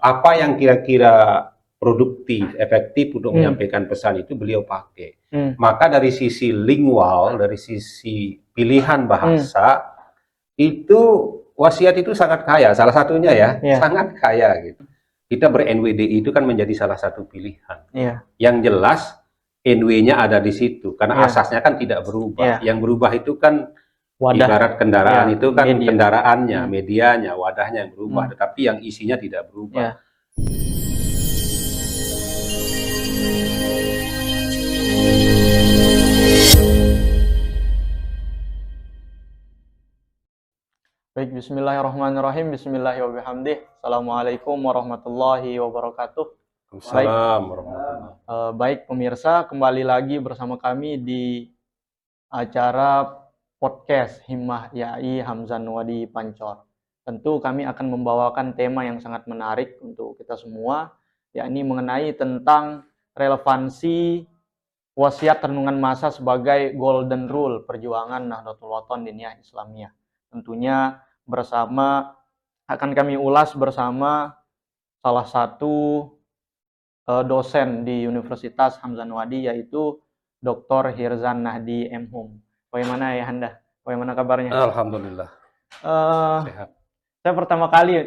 Apa yang kira-kira produktif, efektif untuk menyampaikan pesan itu beliau pakai. Maka dari sisi lingual, dari sisi pilihan bahasa, itu wasiat itu sangat kaya. Salah satunya ya, sangat kaya gitu. Kita ber-NWDI itu kan menjadi salah satu pilihan. Yang jelas NW-nya ada di situ, karena asasnya kan tidak berubah. Yang berubah itu kan wadah. Ibarat kendaraan itu kan media. Kendaraannya, medianya, wadahnya yang berubah, tetapi yang isinya tidak berubah. Baik, bismillahirrahmanirrahim, bismillahirrahmanirrahim. Assalamualaikum warahmatullahi wabarakatuh. Assalamualaikum warahmatullahi wabarakatuh. Baik pemirsa, kembali lagi bersama kami di acara podcast Himmah Yai Hamzan Wadi Pancor. Tentu kami akan membawakan tema yang sangat menarik untuk kita semua, yakni mengenai tentang relevansi wasiat renungan masa sebagai golden rule perjuangan Nahdlatul Wathon Diniyah Islamiyah. Tentunya akan kami ulas bersama salah satu dosen di Universitas Hamzan Wadi, yaitu Dr. Hirzan Nahdi M.Hum. Bagaimana ya Anda? Bagaimana kabarnya? Alhamdulillah. Sehat. Saya pertama kali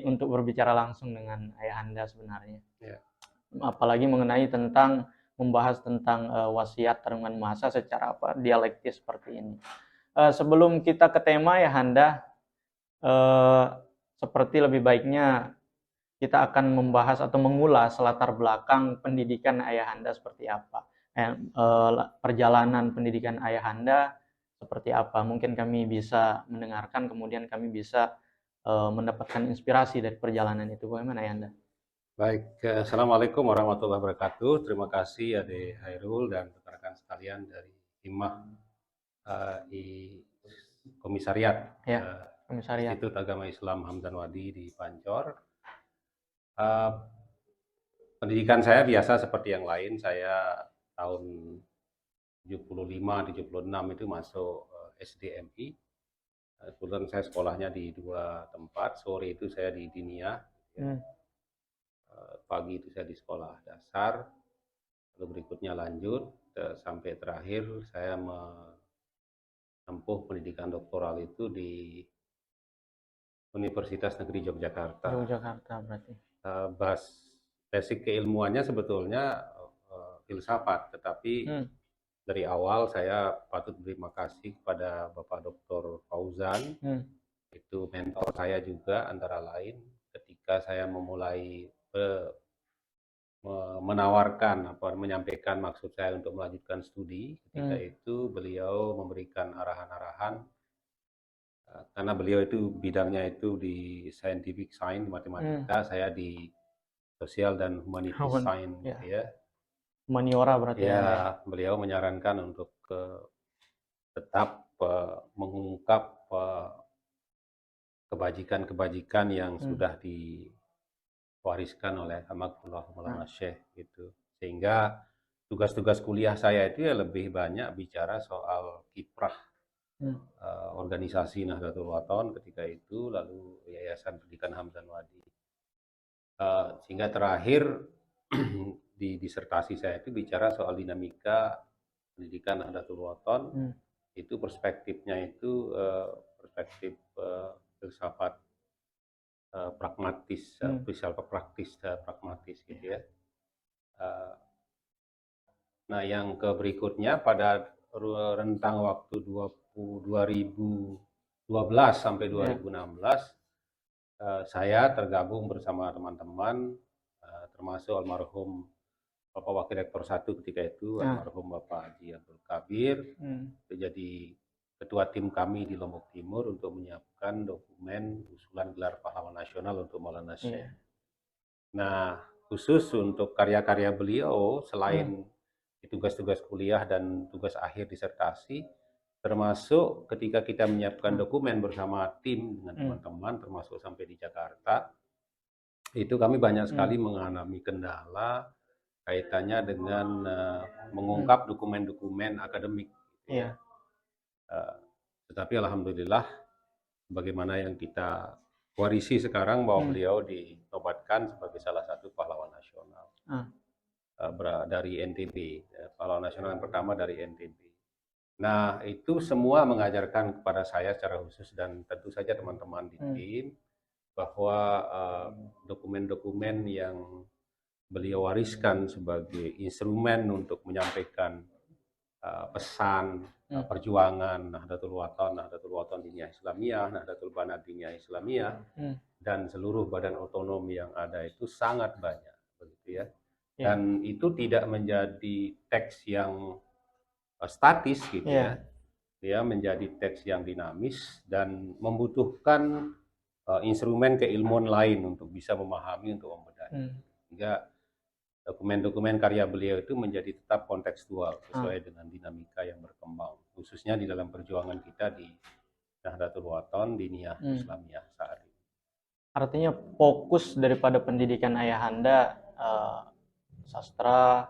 untuk berbicara langsung dengan Ayahanda sebenarnya. Apalagi mengenai membahas tentang wasiat renungan masa secara dialektis seperti ini. Sebelum kita ke tema Ayahanda, seperti lebih baiknya kita akan membahas atau mengulas latar belakang pendidikan Ayahanda seperti apa. Perjalanan pendidikan Ayahanda seperti apa. Mungkin kami bisa mendengarkan, kemudian kami bisa mendapatkan inspirasi dari perjalanan itu. Bagaimana Ayahanda? Baik, Assalamualaikum warahmatullahi wabarakatuh. Terima kasih Ade Hairul dan rekan-rekan sekalian dari Himmah Komisariat Institut Agama Islam Hamzan Wadi di Pancor. Pendidikan saya biasa seperti yang lain. Saya tahun 75-76 itu masuk SDMI. Kebetulan saya sekolahnya di dua tempat. Sore itu saya di Diniyah, pagi itu saya di sekolah dasar. Lalu berikutnya lanjut sampai terakhir saya menempuh pendidikan doktoral itu di Universitas Negeri Yogyakarta. Yogyakarta berarti. Basic keilmuannya sebetulnya filsafat, tetapi dari awal saya patut berterima kasih kepada Bapak Dr. Fauzan, itu mentor saya juga antara lain ketika saya memulai menyampaikan maksud saya untuk melanjutkan studi. Ketika itu beliau memberikan arahan-arahan, karena beliau itu bidangnya itu di scientific science, matematika, saya di sosial dan humanities science, ya. Humaniora berarti ya. Beliau menyarankan untuk tetap mengungkap kebajikan-kebajikan yang sudah diwariskan oleh Almarhum Maulana Syekh gitu. Sehingga tugas-tugas kuliah saya itu ya lebih banyak bicara soal kiprah organisasi Nahdlatul Wathon ketika itu, lalu Yayasan Pendidikan Hamzan Wadi. Sehingga terakhir di disertasi saya itu bicara soal dinamika pendidikan Nahdlatul Wathon. Itu perspektifnya itu perspektif filsafat pragmatis, filsafat pragmatis gitu ya. Nah, yang berikutnya pada rentang waktu 2012 sampai 2016 saya tergabung bersama teman-teman, termasuk almarhum Bapak Wakil Rektor 1 ketika itu, almarhum Bapak Haji Abdul Kabir, jadi ketua tim kami di Lombok Timur untuk menyiapkan dokumen usulan gelar pahlawan nasional untuk Maulana Syekh. Nah, khusus untuk karya-karya beliau, selain tugas-tugas kuliah dan tugas akhir disertasi, termasuk ketika kita menyiapkan dokumen bersama tim dengan teman-teman, termasuk sampai di Jakarta, itu kami banyak sekali mengalami kendala kaitannya dengan mengungkap dokumen-dokumen akademik. Tetapi alhamdulillah, bagaimana yang kita warisi sekarang bahwa beliau dinobatkan sebagai salah satu pahlawan nasional dari NTB, pahlawan nasional yang pertama dari NTB. Nah, itu semua mengajarkan kepada saya secara khusus dan tentu saja teman-teman di tim bahwa dokumen-dokumen yang beliau wariskan sebagai instrumen untuk menyampaikan pesan perjuangan Nahdlatul Wathon Diniyah Islamiyah, Nahdlatul Banat Diniyah Islamiyah, dan seluruh badan otonom yang ada itu sangat banyak, begitu ya. Dan itu tidak menjadi teks yang statis gitu ya. Dia menjadi teks yang dinamis dan membutuhkan instrumen keilmuan lain untuk bisa memahami, untuk membedahi. Sehingga dokumen-dokumen karya beliau itu menjadi tetap kontekstual sesuai dengan dinamika yang berkembang, khususnya di dalam perjuangan kita di Nahdlatul Wathon Diniyah Islamiyah saat ini. Artinya fokus daripada pendidikan Ayahanda sastra,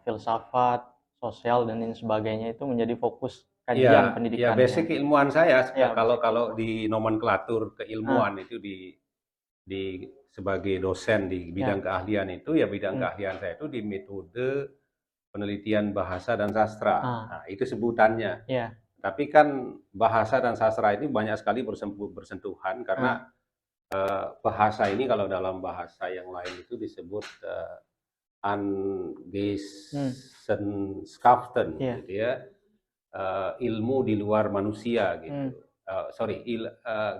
filsafat, sosial dan lain sebagainya itu menjadi fokus kajian pendidikan. Ya, basic keilmuan saya kalau di nomenklatur keilmuan itu di sebagai dosen di bidang keahlian itu, ya bidang keahlian saya itu di metode penelitian bahasa dan sastra. Nah, itu sebutannya. Tapi kan bahasa dan sastra ini banyak sekali bersentuhan karena bahasa ini kalau dalam bahasa yang lain itu disebut Angesenschaften, gitu ya, ilmu di luar manusia gitu.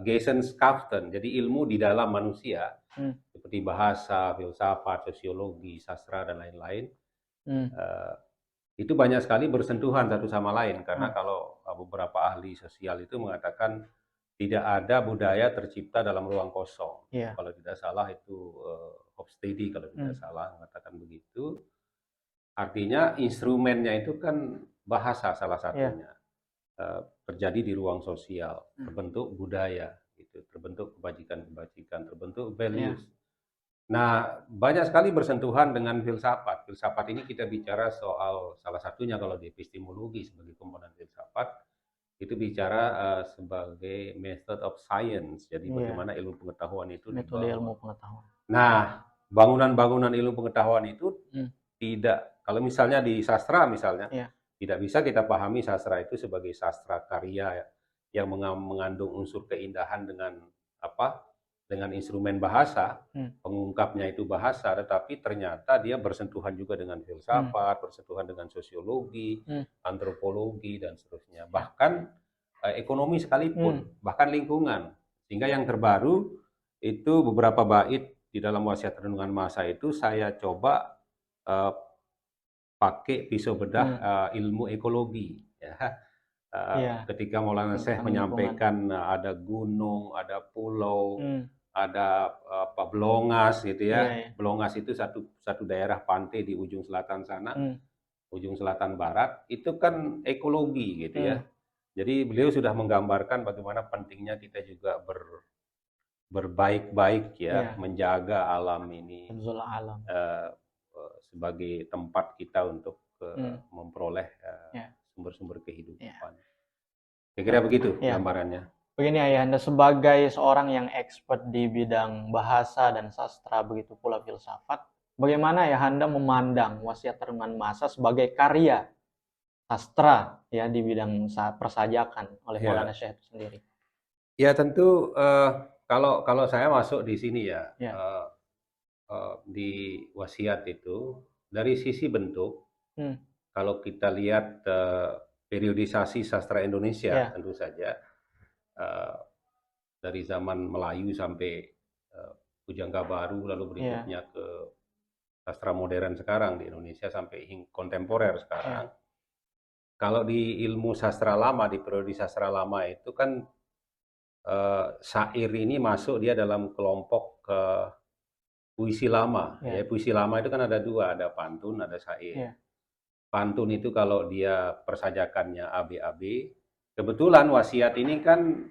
Gesenschaften, jadi ilmu di dalam manusia, seperti bahasa, filsafat, sosiologi, sastra dan lain-lain. Itu banyak sekali bersentuhan satu sama lain karena kalau beberapa ahli sosial itu mengatakan tidak ada budaya tercipta dalam ruang kosong. Kalau tidak salah itu Hofstede kalau tidak salah mengatakan begitu. Artinya instrumennya itu kan bahasa salah satunya. Terjadi di ruang sosial, terbentuk budaya, gitu, terbentuk kebajikan-kebajikan, terbentuk values. Nah, banyak sekali bersentuhan dengan filsafat. Filsafat ini kita bicara soal salah satunya kalau di epistemologi sebagai komponen filsafat, itu bicara sebagai method of science. Jadi bagaimana ilmu pengetahuan itu metode ilmu pengetahuan. Nah, bangunan-bangunan ilmu pengetahuan itu tidak, kalau misalnya di sastra misalnya, tidak bisa kita pahami sastra itu sebagai sastra karya yang mengandung unsur keindahan dengan dengan instrumen bahasa, pengungkapnya itu bahasa, tetapi ternyata dia bersentuhan juga dengan filsafat, bersentuhan dengan sosiologi, antropologi dan seterusnya. Bahkan ekonomi sekalipun, bahkan lingkungan. Sehingga yang terbaru itu beberapa bait di dalam wasiat renungan masa itu saya coba pakai pisau bedah ilmu ekologi ya. Ketika Maulana Syekh menyampaikan ada gunung, ada pulau, ada Belongas gitu ya. Belongas itu satu daerah pantai di ujung selatan sana, ujung selatan barat, itu kan ekologi gitu ya. Jadi beliau sudah menggambarkan bagaimana pentingnya kita juga berbaik-baik ya, menjaga alam ini sebagai tempat kita untuk memperoleh sumber-sumber kehidupan. Kira-kira begitu gambarannya. Begini Ayahanda, sebagai seorang yang expert di bidang bahasa dan sastra, begitu pula filsafat, bagaimana Ayahanda memandang wasiat renungan masa sebagai karya sastra ya di bidang persajakan oleh Maulana Syekh itu sendiri? Ya tentu kalau saya masuk di sini di wasiat itu dari sisi bentuk, kalau kita lihat periodisasi sastra Indonesia tentu saja dari zaman Melayu sampai Pujangga Baru, lalu berikutnya ke sastra modern sekarang di Indonesia sampai kontemporer sekarang. Kalau di ilmu sastra lama, di periode sastra lama itu kan syair ini masuk dia dalam kelompok puisi lama. Ya, puisi lama itu kan ada dua, ada pantun, ada syair. Pantun itu kalau dia persajakannya ABAB, kebetulan wasiat ini kan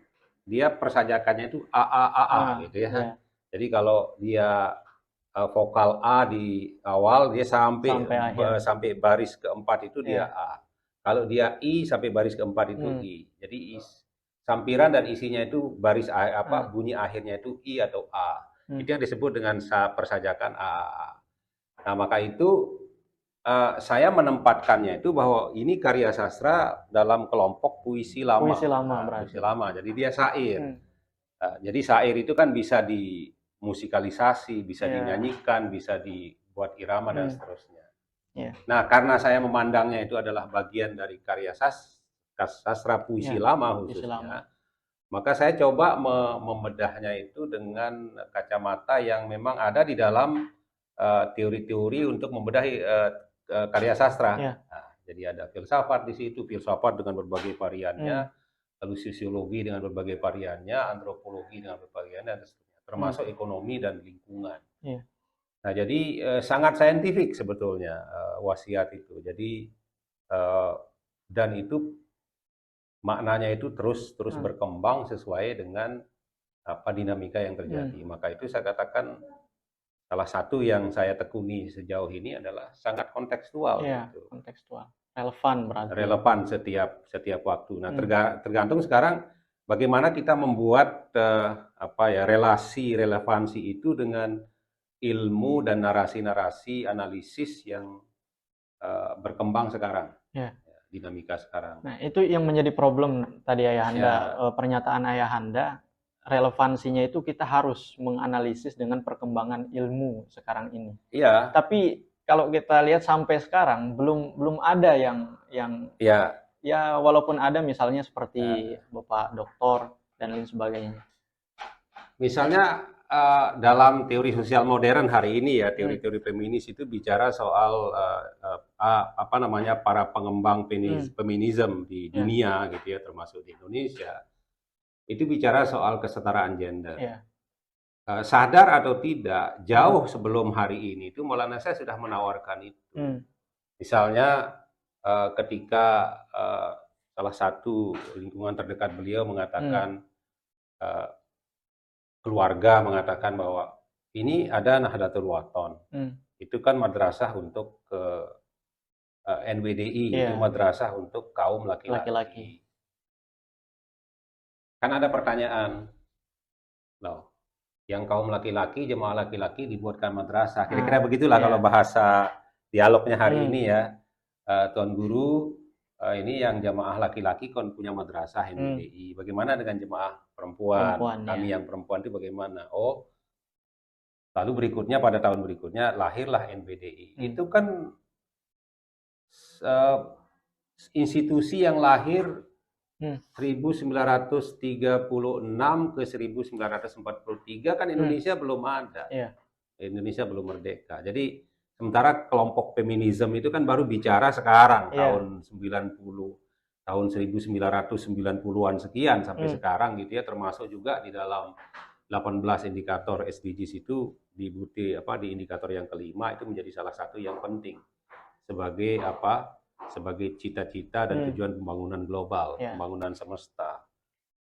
dia persajakannya itu AAAA gitu ya. Jadi kalau dia vokal A di awal, dia sampai baris keempat itu dia A. Kalau dia I sampai baris keempat itu I. Jadi sampiran dan isinya itu bunyi akhirnya itu I atau A. Itu yang disebut dengan persajakan AAA. Nah, maka itu saya menempatkannya itu bahwa ini karya sastra dalam kelompok puisi lama. Puisi lama berarti. Puisi lama. Jadi dia syair. Jadi syair itu kan bisa dimusikalisasi, bisa dinyanyikan, bisa dibuat irama dan seterusnya. Nah, karena saya memandangnya itu adalah bagian dari karya sastra puisi lama khususnya, maka saya coba membedahnya itu dengan kacamata yang memang ada di dalam teori-teori untuk membedahi karya sastra. Nah, jadi ada filsafat di situ, filsafat dengan berbagai variannya, lalu sosiologi dengan berbagai variannya, antropologi dengan berbagai variannya, dan seterusnya, termasuk ekonomi dan lingkungan. Nah, jadi sangat saintifik sebetulnya wasiat itu. Jadi dan itu maknanya itu terus berkembang sesuai dengan apa dinamika yang terjadi. Maka itu saya katakan salah satu yang saya tekuni sejauh ini adalah sangat kontekstual. Gitu. Kontekstual, relevan berarti. Relevan setiap waktu. Nah, tergantung sekarang bagaimana kita membuat relasi relevansi itu dengan ilmu dan narasi-narasi analisis yang berkembang sekarang. Dinamika sekarang. Nah, itu yang menjadi problem tadi Ayahanda, pernyataan Ayahanda, relevansinya itu kita harus menganalisis dengan perkembangan ilmu sekarang ini. Iya. Tapi kalau kita lihat sampai sekarang belum ada yang ya walaupun ada misalnya seperti Bapak Doktor dan lain sebagainya. Misalnya dalam teori sosial modern hari ini ya, teori-teori feminis itu bicara soal para pengembang feminisme di dunia gitu ya, termasuk di Indonesia. Itu bicara soal kesetaraan gender. Sadar atau tidak, jauh sebelum hari ini itu Maulana saya sudah menawarkan itu. Misalnya ketika salah satu lingkungan terdekat beliau mengatakan keluarga mengatakan bahwa ini ada Nahdlatul Wathon. Itu kan madrasah untuk NWDI, itu madrasah untuk kaum laki-laki. Kan ada pertanyaan, loh, yang kaum laki-laki, jemaah laki-laki dibuatkan madrasah. Kira-kira begitulah kalau bahasa dialognya hari ini ya. Tuan Guru, ini yang jemaah laki-laki kan punya madrasah NWDI. Bagaimana dengan jemaah perempuan? Kami yang perempuan itu bagaimana? Oh, lalu berikutnya pada tahun berikutnya lahirlah NWDI. Itu kan institusi yang lahir 1936 ke 1943 kan Indonesia belum ada. Indonesia belum merdeka. Jadi sementara kelompok feminisme itu kan baru bicara sekarang tahun 1990-an sekian sampai sekarang gitu ya, termasuk juga di dalam 18 indikator SDGs itu di indikator yang kelima itu menjadi salah satu yang penting sebagai cita-cita dan tujuan pembangunan global, pembangunan semesta.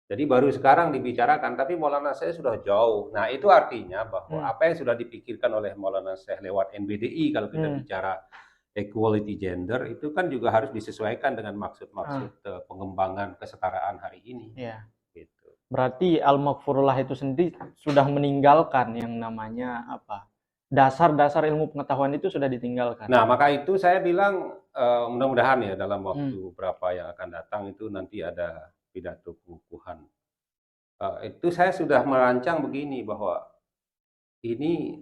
Jadi baru sekarang dibicarakan, tapi Maulana saya sudah jauh. Nah, itu artinya bahwa apa yang sudah dipikirkan oleh Maulana saya lewat NBDI kalau kita bicara equality gender itu kan juga harus disesuaikan dengan maksud-maksud pengembangan kesetaraan hari ini. Gitu. Berarti Al-Maghfurullah itu sendiri sudah meninggalkan yang namanya dasar-dasar ilmu pengetahuan itu sudah ditinggalkan. Nah, maka itu saya bilang mudah-mudahan ya dalam waktu berapa yang akan datang itu nanti ada pidato pengukuhan. Itu saya sudah merancang begini bahwa ini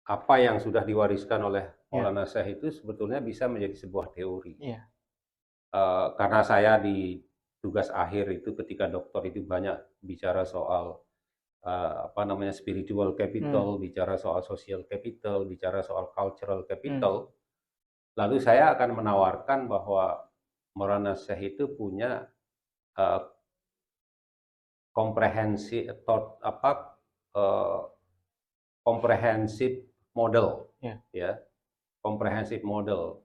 apa yang sudah diwariskan oleh Maulana Syekh itu sebetulnya bisa menjadi sebuah teori. Karena saya di tugas akhir itu ketika doktor itu banyak bicara soal spiritual capital, bicara soal social capital, bicara soal cultural capital. Lalu saya akan menawarkan bahwa Maulana Syekh itu punya comprehensive model, comprehensive model.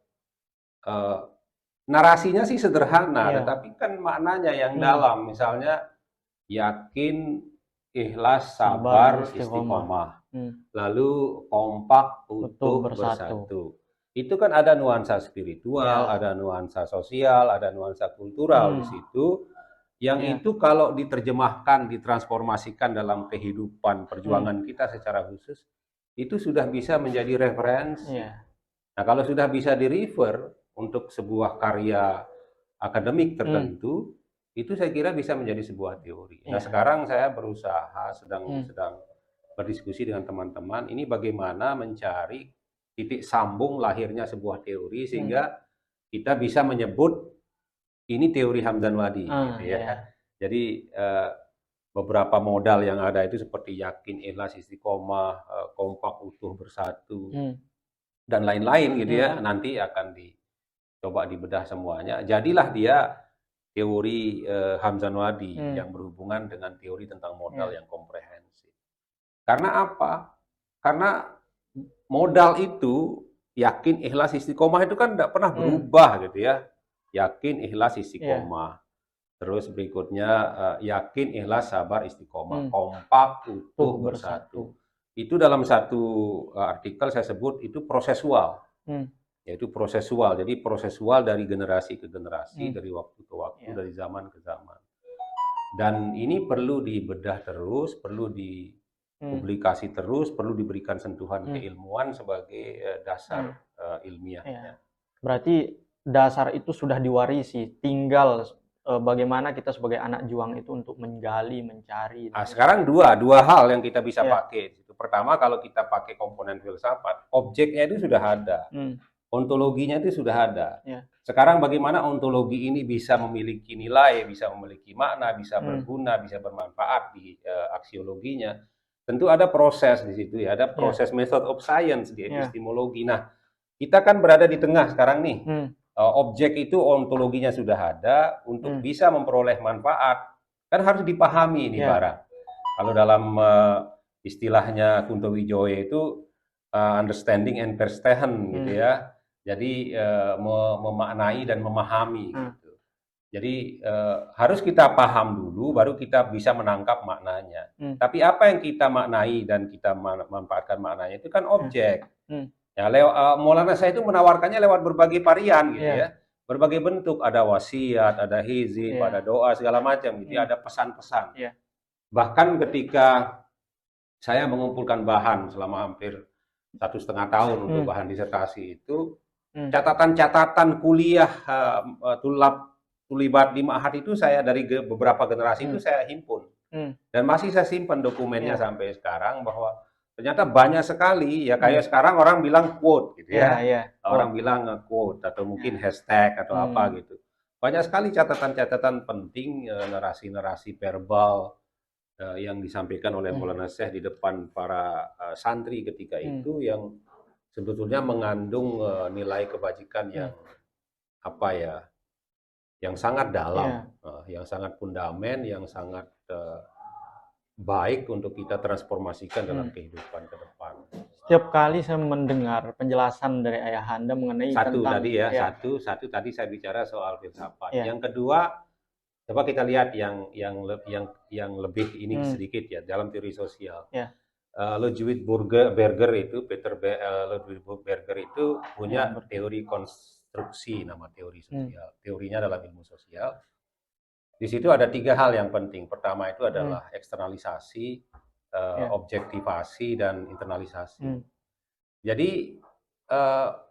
Narasinya sih sederhana, tetapi kan maknanya yang dalam. Misalnya yakin, ikhlas, sabar, istiqomah. Lalu kompak, utuh, bersatu. itu kan ada nuansa spiritual, Ya. ada nuansa sosial, ada nuansa kultural di situ. Yang Ya. itu kalau diterjemahkan, ditransformasikan dalam kehidupan perjuangan Hmm. kita secara khusus, itu sudah bisa menjadi referensi. Ya. Nah, kalau sudah bisa di-refer untuk sebuah karya akademik tertentu, itu saya kira bisa menjadi sebuah teori. Nah, Ya. sekarang saya berusaha, sedang Hmm. berdiskusi dengan teman-teman, ini bagaimana mencari titik sambung lahirnya sebuah teori sehingga kita bisa menyebut ini teori Hamzan Wadi, gitu ya. Ya. Jadi beberapa modal yang ada itu seperti yakin, ikhlas, istiqomah, kompak, utuh, bersatu, dan lain-lain gitu ya. Nanti akan dicoba dibedah semuanya. Jadilah dia teori Hamzan Wadi yang berhubungan dengan teori tentang modal yang komprehensif. Karena apa? Karena modal itu yakin, ikhlas, istiqomah itu kan tidak pernah berubah gitu ya. Yakin, ikhlas, istiqomah. Terus berikutnya yakin, ikhlas, sabar, istiqomah. Kompak, utuh, bersatu. Itu dalam satu artikel saya sebut itu prosesual. Yaitu prosesual. Jadi prosesual dari generasi ke generasi, dari waktu ke waktu, dari zaman ke zaman. Dan ini perlu dibedah terus, perlu dipublikasi terus, perlu diberikan sentuhan keilmuan sebagai dasar ilmiahnya. Berarti dasar itu sudah diwarisi, tinggal bagaimana kita sebagai anak juang itu untuk menggali, mencari. Nah, sekarang dua hal yang kita bisa pakai. Pertama, kalau kita pakai komponen filsafat, objeknya itu sudah ada, ontologinya itu sudah ada. Sekarang bagaimana ontologi ini bisa memiliki nilai, bisa memiliki makna, bisa berguna, bisa bermanfaat di aksiologinya. Tentu ada proses di situ ya, ada proses method of science di epistemologi. Nah, kita kan berada di tengah sekarang nih. Objek itu ontologinya sudah ada, untuk bisa memperoleh manfaat kan harus dipahami ini barang. Kalau dalam istilahnya Kunto Wijoyo itu understanding and verstehen gitu ya. Jadi memaknai dan memahami gitu. Jadi harus kita paham dulu baru kita bisa menangkap maknanya. Tapi apa yang kita maknai dan kita manfaatkan maknanya itu kan objek. Ya, Maulana saya itu menawarkannya lewat berbagai varian gitu ya. Berbagai bentuk, ada wasiat, ada hizib, ada doa segala macam gitu, ada pesan-pesan. Bahkan ketika saya mengumpulkan bahan selama hampir 1,5 tahun untuk bahan disertasi itu, catatan-catatan kuliah tulibat di Ma'had itu saya dari beberapa generasi itu saya himpun. Dan masih saya simpan dokumennya sampai sekarang bahwa ternyata banyak sekali ya kayak sekarang orang bilang quote gitu ya. Orang bilang quote atau mungkin hashtag atau apa gitu. Banyak sekali catatan-catatan penting, narasi-narasi verbal yang disampaikan oleh Maulana Syekh di depan para santri ketika itu yang sebetulnya mengandung nilai kebajikan yang apa ya, yang sangat dalam, yang sangat fundamen, yang sangat baik untuk kita transformasikan dalam kehidupan ke depan. Setiap kali saya mendengar penjelasan dari Ayahanda mengenai Satu tentang tadi ya, satu tadi saya bicara soal filsafat. Yang kedua, coba kita lihat yang lebih ini sedikit ya dalam teori sosial. Ludwig Berger itu, Ludwig Berger itu punya teori konstruksi, nama teori sosial. Teorinya dalam ilmu sosial. Di situ ada 3 hal yang penting. Pertama itu adalah eksternalisasi, objektivasi, dan internalisasi. Jadi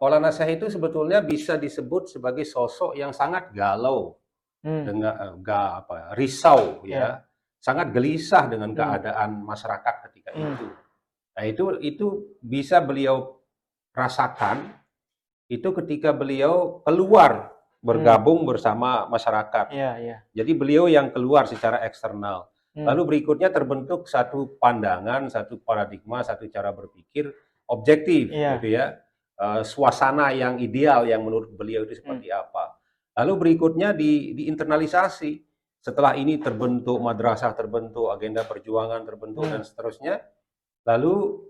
Maulana Syekh itu sebetulnya bisa disebut sebagai sosok yang sangat galau, dengan risau ya, sangat gelisah dengan keadaan masyarakat ketika itu. Nah itu bisa beliau rasakan itu ketika beliau keluar bergabung bersama masyarakat. Jadi beliau yang keluar secara eksternal. Lalu berikutnya terbentuk satu pandangan, satu paradigma, satu cara berpikir objektif, gitu ya. Suasana yang ideal yang menurut beliau itu seperti apa. Lalu berikutnya diinternalisasi. Setelah ini terbentuk madrasah, terbentuk agenda perjuangan, terbentuk dan seterusnya. Lalu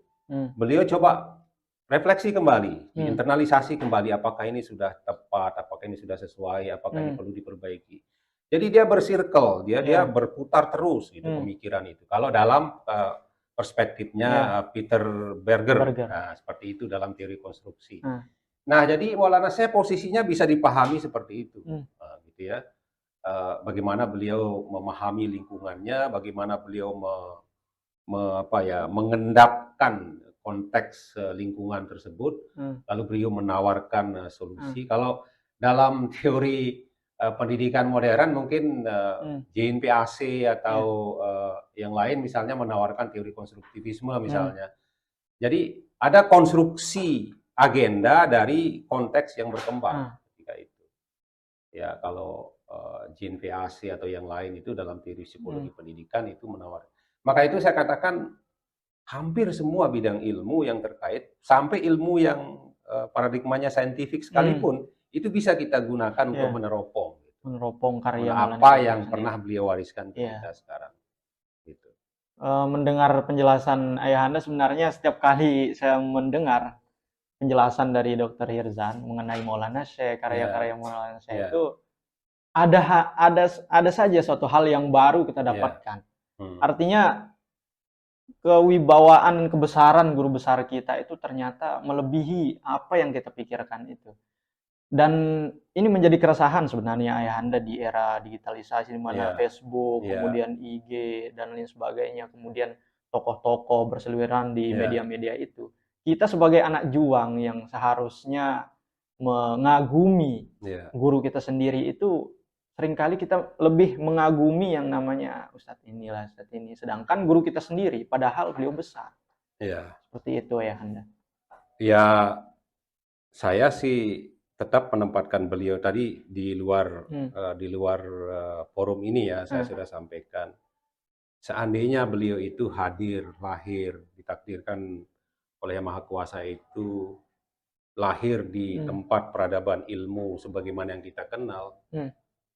beliau coba refleksi kembali, internalisasi kembali apakah ini sudah tepat, apakah ini sudah sesuai, apakah ini perlu diperbaiki. Jadi dia bersirkel, dia berputar terus gitu pemikiran itu. Kalau dalam perspektifnya Peter Berger, nah, seperti itu dalam teori konstruksi. Nah, jadi Maulana saya posisinya bisa dipahami seperti itu, gitu ya. Bagaimana beliau memahami lingkungannya, bagaimana beliau mengendapkan konteks lingkungan tersebut, lalu beliau menawarkan solusi. Kalau dalam teori pendidikan modern mungkin Jean Piaget atau yang lain misalnya menawarkan teori konstruktivisme misalnya. Jadi ada konstruksi agenda dari konteks yang berkembang ketika itu. Ya kalau Jean Piaget atau yang lain itu dalam teori psikologi pendidikan itu menawarkan. Maka itu saya katakan hampir semua bidang ilmu yang terkait, sampai ilmu yang paradigmanya saintifik sekalipun, itu bisa kita gunakan untuk meneropong karya apa yang pernah beliau wariskan ke kita sekarang. Gitu. Mendengar penjelasan Ayahanda, sebenarnya setiap kali saya mendengar penjelasan dari Dr. Hirzan mengenai Maulana Syekh, karya-karya Maulana Syekh itu ada saja suatu hal yang baru kita dapatkan. Artinya kewibawaan dan kebesaran guru besar kita itu ternyata melebihi apa yang kita pikirkan itu. Dan ini menjadi keresahan sebenarnya Ayahanda di era digitalisasi, di mana Facebook, kemudian IG dan lain sebagainya, kemudian tokoh-tokoh berseliweran di media-media itu. Kita sebagai anak juang yang seharusnya mengagumi guru kita sendiri itu, seringkali kita lebih mengagumi yang namanya Ustadz inilah, Ustadz ini. Sedangkan guru kita sendiri, padahal beliau besar. Seperti itu Ayahanda. Ya, saya sih tetap menempatkan beliau tadi di luar forum ini ya, saya sudah sampaikan. Seandainya beliau itu hadir, lahir, ditakdirkan oleh Yang Maha Kuasa itu lahir di tempat peradaban ilmu sebagaimana yang kita kenal,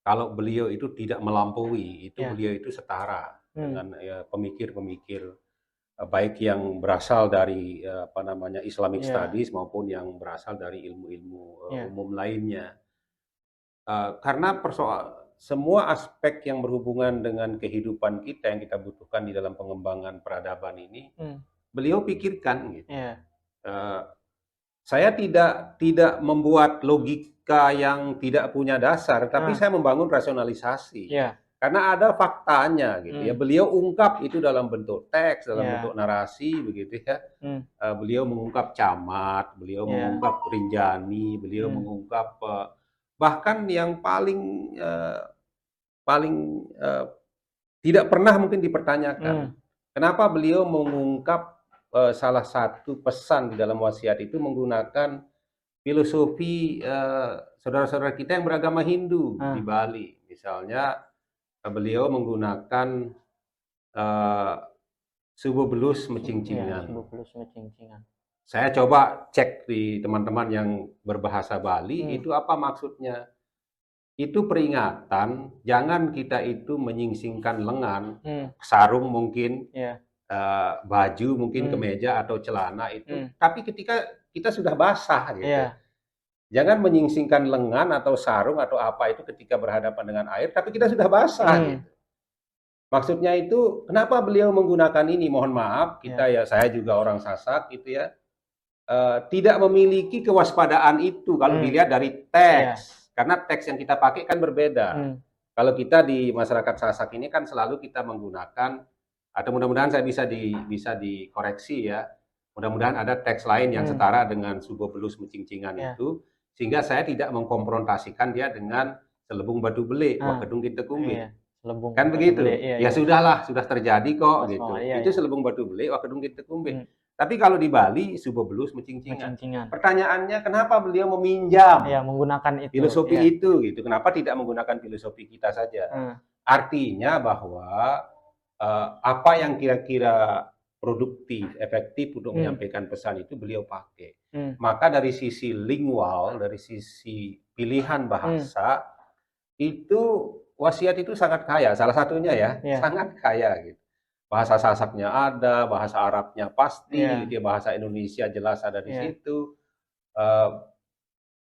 kalau beliau itu tidak melampaui, itu beliau itu setara dengan pemikir-pemikir baik yang berasal dari Islamic Studies maupun yang berasal dari ilmu-ilmu umum lainnya. Karena semua aspek yang berhubungan dengan kehidupan kita yang kita butuhkan di dalam pengembangan peradaban ini, beliau pikirkan gitu. Saya tidak membuat logika yang tidak punya dasar, tapi saya membangun rasionalisasi. Karena ada faktanya gitu ya. Beliau ungkap itu dalam bentuk teks, dalam bentuk narasi begitu ya. Beliau mengungkap camat, beliau mengungkap Rinjani, beliau mengungkap bahkan yang paling tidak pernah mungkin dipertanyakan. Kenapa beliau mengungkap salah satu pesan di dalam wasiat itu menggunakan filosofi saudara-saudara kita yang beragama Hindu di Bali. Misalnya beliau menggunakan subuh belus mecingcingan. Saya coba cek di teman-teman yang berbahasa Bali, itu apa maksudnya? Itu peringatan, jangan kita itu menyingsingkan lengan, sarung mungkin, baju mungkin, kemeja atau celana itu. Tapi ketika kita sudah basah gitu. Jangan menyingsingkan lengan atau sarung atau apa itu ketika berhadapan dengan air, tapi kita sudah basah gitu. Maksudnya itu, kenapa beliau menggunakan ini? Mohon maaf, saya juga orang Sasak gitu ya, tidak memiliki kewaspadaan itu kalau dilihat dari teks. Karena teks yang kita pakai kan berbeda. Kalau kita di masyarakat Sasak ini kan selalu kita menggunakan, atau mudah-mudahan saya bisa dikoreksi ya, mudah-mudahan ada teks lain yang setara dengan subuh belus mecingcingan itu, sehingga saya tidak mengkonfrontasikan dia dengan selebung batu belik, wakedung kita kumbit. Kan begitu? Ya sudahlah, sudah terjadi kok gitu. Itu selebung batu belik, wakedung kita kumbit. Tapi kalau di Bali, subuh belus mecingcingan. Pertanyaannya, kenapa beliau meminjam menggunakan itu, filosofi itu gitu? Kenapa tidak menggunakan filosofi kita saja? Artinya bahwa apa yang kira-kira produktif, efektif untuk menyampaikan pesan itu beliau pakai. Maka dari sisi lingual, dari sisi pilihan bahasa, itu wasiat itu sangat kaya. Salah satunya sangat kaya gitu. Bahasa Sasaknya ada, bahasa Arabnya pasti, gitu ya, bahasa Indonesia jelas ada di situ.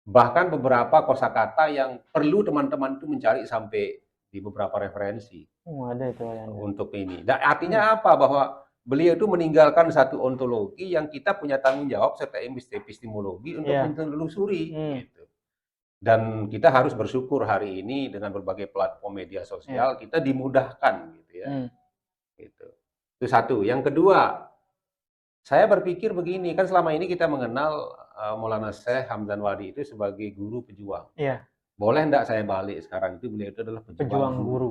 Bahkan beberapa kosakata yang perlu teman-teman itu mencari sampai di beberapa referensi. Ada itu untuk ini. Dan artinya apa? Bahwa beliau itu meninggalkan satu ontologi yang kita punya tanggung jawab serta epistemologi untuk Iya. menelusuri gitu. Dan kita harus bersyukur hari ini dengan berbagai platform media sosial kita dimudahkan gitu ya. Gitu. Itu satu. Yang kedua, saya berpikir begini, kan selama ini kita mengenal Maulana Syekh Hamzan Wadi itu sebagai guru pejuang. Iya. Boleh enggak saya balik sekarang itu beliau itu adalah Pejuang guru.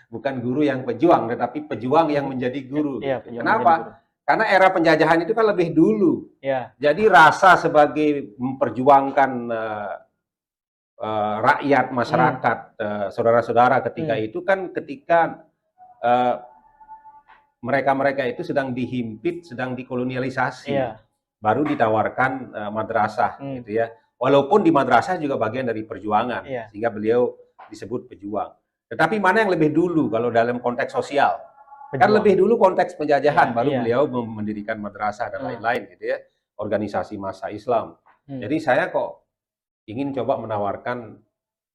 Bukan guru yang pejuang, tetapi pejuang yang menjadi guru. Iya, Gitu. Kenapa? menjadi guru. Karena era penjajahan itu kan lebih dulu. Iya. Jadi rasa sebagai memperjuangkan rakyat, masyarakat, saudara-saudara ketika itu kan ketika mereka-mereka itu sedang dihimpit, sedang dikolonialisasi. Iya. Baru ditawarkan madrasah gitu ya. Walaupun di madrasah juga bagian dari perjuangan, sehingga beliau disebut pejuang. Tetapi mana yang lebih dulu kalau dalam konteks sosial? Pejuang. Kan lebih dulu konteks penjajahan, baru beliau mendirikan madrasah dan lain-lain gitu ya. Organisasi massa Islam. Jadi saya kok ingin coba menawarkan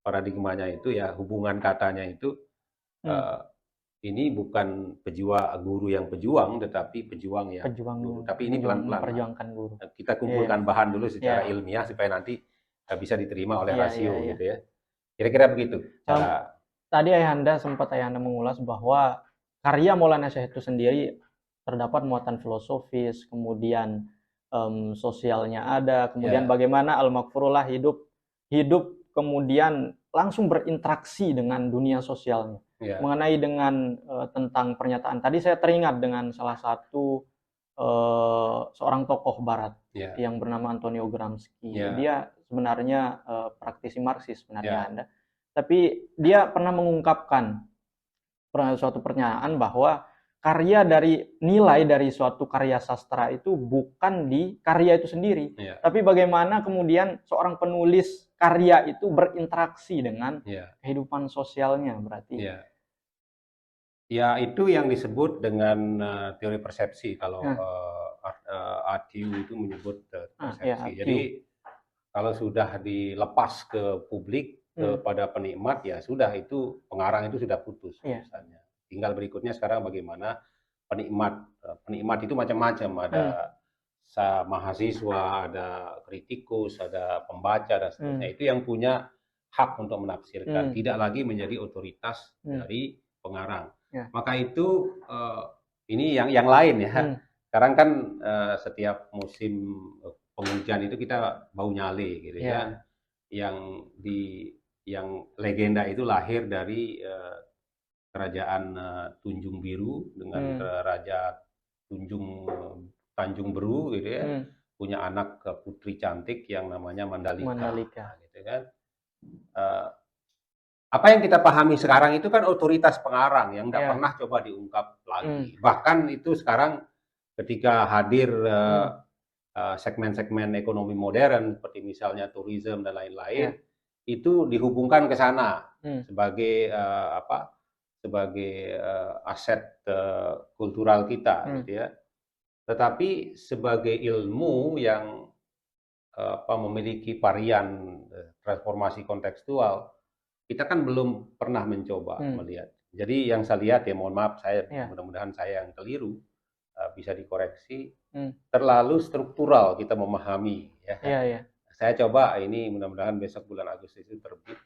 paradigmanya itu ya, hubungan katanya itu ini bukan guru yang pejuang, tetapi pejuang yang guru. Tapi ini pelan-pelan. Guru. Kita kumpulkan bahan dulu secara ilmiah supaya nanti bisa diterima oleh rasio gitu ya. Kira-kira begitu. Tadi Ayahanda mengulas bahwa karya Maulana Syekh itu sendiri terdapat muatan filosofis, kemudian sosialnya ada, kemudian bagaimana Al-Maghfurullah hidup kemudian langsung berinteraksi dengan dunia sosialnya. Mengenai dengan tentang pernyataan tadi, saya teringat dengan salah satu seorang tokoh Barat yang bernama Antonio Gramsci. Dia sebenarnya praktisi Marxis sebenarnya Anda. Tapi dia pernah mengungkapkan suatu pernyataan bahwa nilai dari suatu karya sastra itu bukan di karya itu sendiri, tapi bagaimana kemudian seorang penulis karya itu berinteraksi dengan kehidupan sosialnya berarti. Ya itu yang disebut dengan teori persepsi kalau ATU itu menyebut persepsi. Jadi kalau sudah dilepas ke publik kepada penikmat ya sudah, itu pengarang itu sudah putus urusannya. Tinggal berikutnya sekarang bagaimana penikmat itu macam-macam, ada mahasiswa, ada kritikus, ada pembaca dan seterusnya. Itu yang punya hak untuk menafsirkan, tidak lagi menjadi otoritas dari pengarang. Maka itu ini yang lain ya. Sekarang kan setiap musim penghujan itu kita bau nyale gitu ya. Yang legenda itu lahir dari kerajaan Tunjung Biru dengan Raja Tanjung Beru gitu ya. Punya anak putri cantik yang namanya Mandalika. Gitu kan. Apa yang kita pahami sekarang itu kan otoritas pengarang yang tidak pernah coba diungkap lagi. Bahkan itu sekarang ketika hadir segmen-segmen ekonomi modern seperti misalnya tourism dan lain-lain, itu dihubungkan ke sana sebagai aset kultural kita gitu ya. Tetapi sebagai ilmu yang memiliki varian transformasi kontekstual, kita kan belum pernah mencoba melihat. Jadi yang saya lihat ya, mohon maaf, mudah-mudahan saya yang keliru, bisa dikoreksi. Terlalu struktural kita memahami ya. Saya coba ini, mudah-mudahan besok bulan Agustus itu terbit.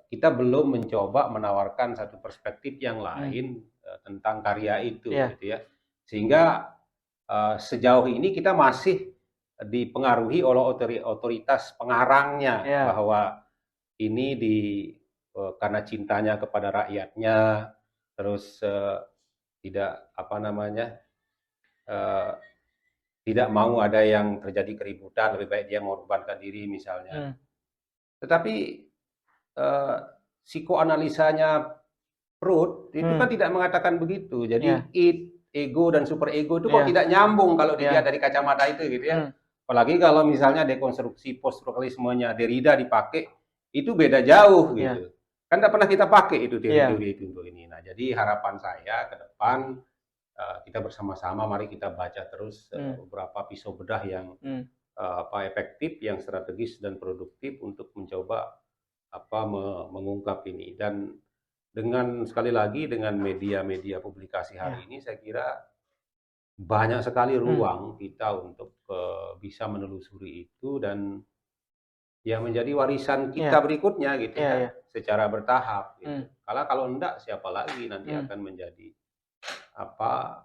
Kita belum mencoba menawarkan satu perspektif yang lain tentang karya itu gitu ya. Sehingga sejauh ini kita masih dipengaruhi oleh otoritas pengarangnya, bahwa ini karena cintanya kepada rakyatnya, terus tidak tidak mau ada yang terjadi keributan, lebih baik dia mengorbankan diri misalnya. Tetapi psikoanalisanya Freud itu kan tidak mengatakan begitu. Jadi ego dan super ego itu kok tidak nyambung kalau dilihat dari kacamata itu gitu ya. Apalagi kalau misalnya dekonstruksi post-strukturalismenya Derrida dipakai, itu beda jauh gitu. Kan tidak pernah kita pakai itu teori-teori itu untuk ini. Nah, jadi harapan saya ke depan kita bersama-sama mari kita baca terus beberapa pisau bedah yang efektif, yang strategis dan produktif untuk mencoba mengungkap ini. Dan dengan sekali lagi dengan media-media publikasi hari ini, saya kira banyak sekali ruang kita untuk bisa menelusuri itu dan ya menjadi warisan kita berikutnya gitu ya, secara bertahap gitu. Kalau enggak siapa lagi nanti akan menjadi apa,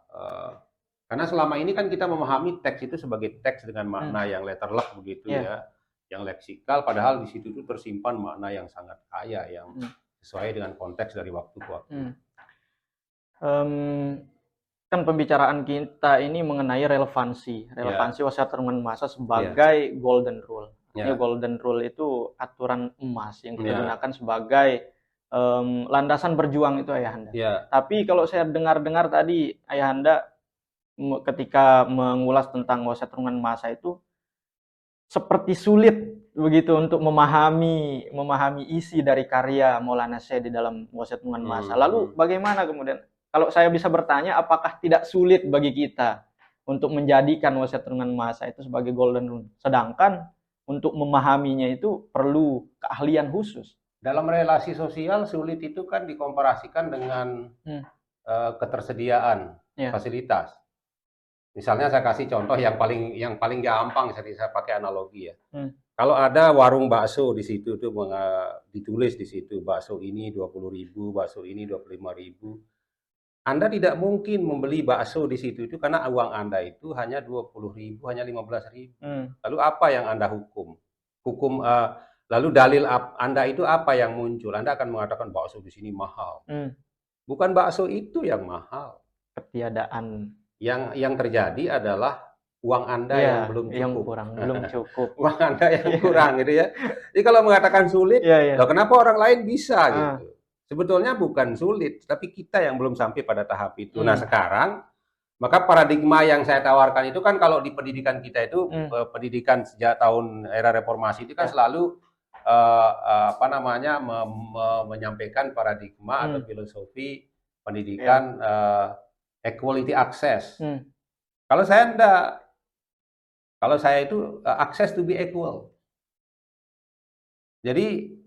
karena selama ini kan kita memahami teks itu sebagai teks dengan makna yang letterlock begitu ya, yang leksikal, padahal di situ itu tersimpan makna yang sangat kaya, yang sesuai dengan konteks dari waktu ke waktu. Kan pembicaraan kita ini mengenai relevansi wasiat Turunan Masa sebagai golden rule. Golden rule itu aturan emas yang kita gunakan sebagai landasan berjuang itu Ayahanda. Tapi kalau saya dengar-dengar tadi Ayahanda ketika mengulas tentang wasiat Turunan Masa itu seperti sulit begitu untuk memahami isi dari karya Maulana Syekh di dalam wasiat Turunan Masa. Lalu bagaimana kemudian? Kalau saya bisa bertanya, apakah tidak sulit bagi kita untuk menjadikan wasiat Turunan Masa itu sebagai golden rule? Sedangkan untuk memahaminya itu perlu keahlian khusus. Dalam relasi sosial sulit itu kan dikomparasikan dengan ketersediaan fasilitas. Misalnya saya kasih contoh yang paling gampang, saya pakai analogi ya. Kalau ada warung bakso di situ tuh ditulis di situ bakso ini 20.000, bakso ini 25.000. Anda tidak mungkin membeli bakso di situ itu karena uang Anda itu hanya 20.000, hanya 15.000. Lalu apa yang Anda hukum? Lalu dalil Anda itu apa yang muncul? Anda akan mengatakan bakso di sini mahal. Bukan bakso itu yang mahal. Ketiadaan. Yang terjadi adalah uang Anda yang belum cukup. Yang kurang, belum cukup. Uang Anda yang kurang gitu ya. Jadi kalau mengatakan sulit, loh kenapa orang lain bisa gitu? Sebetulnya bukan sulit, tapi kita yang belum sampai pada tahap itu. Nah sekarang, maka paradigma yang saya tawarkan itu kan kalau di pendidikan kita itu, pendidikan sejak tahun era reformasi itu kan selalu menyampaikan paradigma atau filosofi pendidikan equality access. Kalau saya enggak, kalau saya itu access to be equal. Jadi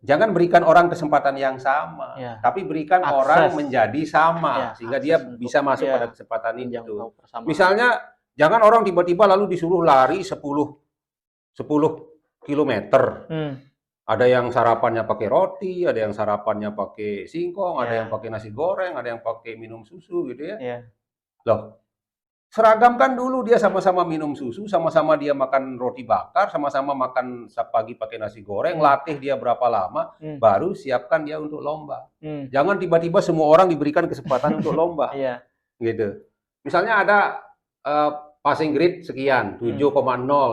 jangan berikan orang kesempatan yang sama, tapi berikan orang menjadi sama, sehingga dia bisa masuk pada kesempatan itu. Misalnya, jangan orang tiba-tiba lalu disuruh lari 10 kilometer. Ada yang sarapannya pakai roti, ada yang sarapannya pakai singkong, ada yang pakai nasi goreng, ada yang pakai minum susu gitu ya. Loh, seragamkan dulu dia sama-sama minum susu, sama-sama dia makan roti bakar, sama-sama makan pagi pakai nasi goreng, latih dia berapa lama, baru siapkan dia untuk lomba. Jangan tiba-tiba semua orang diberikan kesempatan untuk lomba. Gitu. Misalnya ada passing grade sekian, 7,0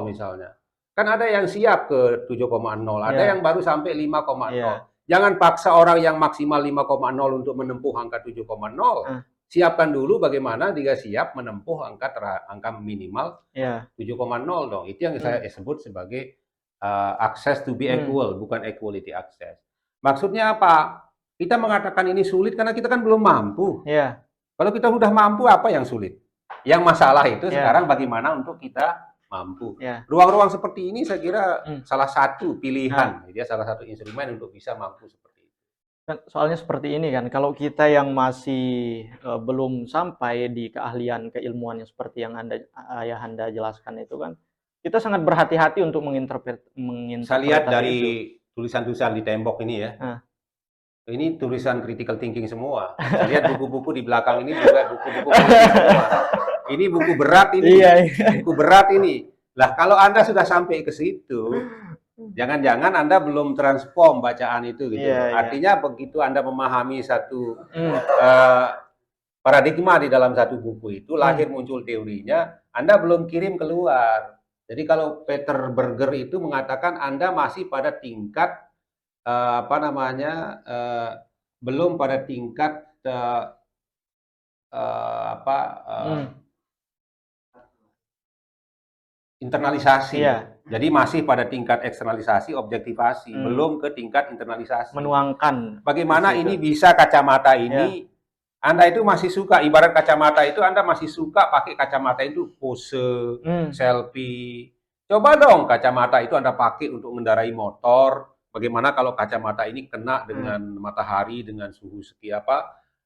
misalnya. Kan ada yang siap ke 7,0, ada yang baru sampai 5,0. Jangan paksa orang yang maksimal 5,0 untuk menempuh angka 7,0. Siapkan dulu bagaimana dia siap menempuh angka minimal 7,0 dong. Itu yang saya sebut sebagai access to be equal, bukan equality access. Maksudnya apa? Kita mengatakan ini sulit karena kita kan belum mampu. Kalau kita sudah mampu, apa yang sulit? Yang masalah itu sekarang bagaimana untuk kita mampu. Ruang-ruang seperti ini saya kira salah satu pilihan, dia salah satu instrumen untuk bisa mampu seperti itu. Soalnya seperti ini kan, kalau kita yang masih belum sampai di keahlian keilmuan yang seperti yang Ayahanda jelaskan itu kan, kita sangat berhati-hati untuk menginterpretasi. Saya lihat dari tulisan-tulisan di tembok ini ya, ini tulisan critical thinking semua. Saya lihat buku-buku di belakang ini juga buku-buku semua. Ini buku berat ini, buku berat ini. Lah kalau Anda sudah sampai ke situ, jangan-jangan Anda belum transform bacaan itu gitu. Artinya begitu Anda memahami satu paradigma di dalam satu buku itu, lahir muncul teorinya, Anda belum kirim keluar. Jadi kalau Peter Berger itu mengatakan Anda masih pada tingkat belum pada tingkat internalisasi. Jadi masih pada tingkat eksternalisasi, objektivasi, belum ke tingkat internalisasi. Menuangkan. Bagaimana ini bisa kacamata ini, Anda itu masih suka, ibarat kacamata itu Anda masih suka pakai kacamata itu pose, selfie. Coba dong kacamata itu Anda pakai untuk mengendarai motor. Bagaimana kalau kacamata ini kena dengan matahari, dengan suhu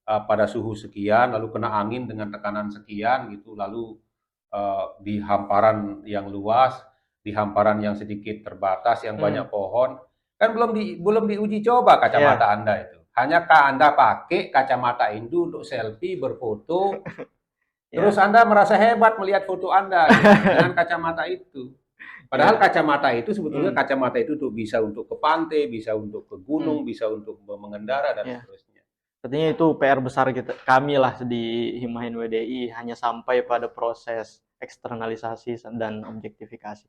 pada suhu sekian, lalu kena angin dengan tekanan sekian gitu, lalu di hamparan yang luas, di hamparan yang sedikit terbatas, yang banyak pohon, kan belum diuji coba kacamata Anda itu. Hanyakah Anda pakai kacamata itu untuk selfie, berfoto, terus Anda merasa hebat melihat foto Anda gitu, dengan kacamata itu. Padahal kacamata itu sebetulnya kacamata itu bisa untuk ke pantai, bisa untuk ke gunung, bisa untuk mengendara dan seterusnya. Artinya itu PR besar kami lah di Himah NWDI, hanya sampai pada proses eksternalisasi dan objektifikasi.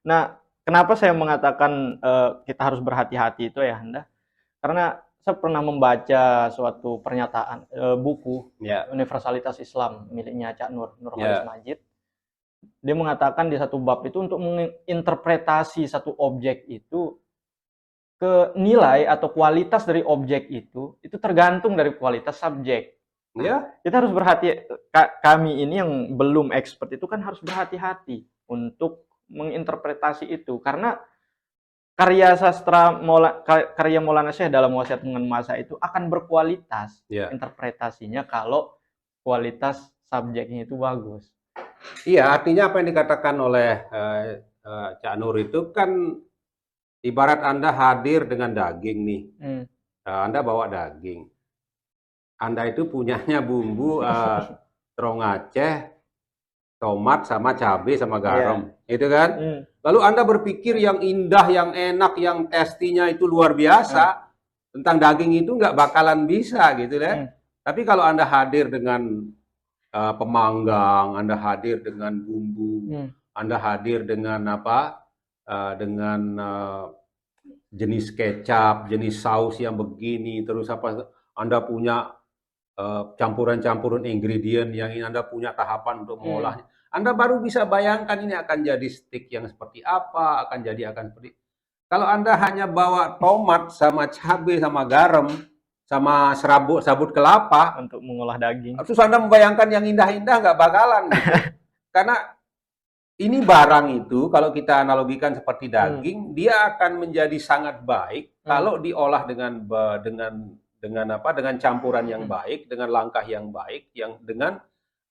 Nah, kenapa saya mengatakan kita harus berhati-hati itu ya, Anda? Karena saya pernah membaca suatu pernyataan buku Universalitas Islam miliknya Cak Nurholis Majid. Dia mengatakan di satu bab itu untuk menginterpretasi satu objek itu, ke nilai atau kualitas dari objek itu tergantung dari kualitas subjek. Kita harus kami ini yang belum expert itu kan harus berhati-hati untuk menginterpretasi itu, karena karya sastra karya Maulana Syekh dalam Wasiat Mengen Masa itu akan berkualitas interpretasinya kalau kualitas subjeknya itu bagus. Iya, artinya apa yang dikatakan oleh Cak Nur itu kan ibarat Anda hadir dengan daging nih. Anda bawa daging. Anda itu punyanya bumbu terong Aceh, tomat sama cabai sama garam, itu kan? Lalu Anda berpikir yang indah, yang enak, yang tastinya itu luar biasa, tentang daging itu nggak bakalan bisa gitu kan? Tapi kalau Anda hadir dengan pemanggang, Anda hadir dengan bumbu, Anda hadir dengan apa? Dengan jenis kecap, jenis saus yang begini, terus apa? Anda punya campuran-campuran ingredient yang Anda punya tahapan untuk mengolahnya. Anda baru bisa bayangkan ini akan jadi steak yang seperti apa, akan seperti. Kalau Anda hanya bawa tomat sama cabai sama garam sama sabut kelapa untuk mengolah daging, terus Anda membayangkan yang indah-indah nggak bakalan gitu. Karena ini barang itu kalau kita analogikan seperti daging, dia akan menjadi sangat baik kalau diolah dengan campuran yang baik, dengan langkah yang baik, yang dengan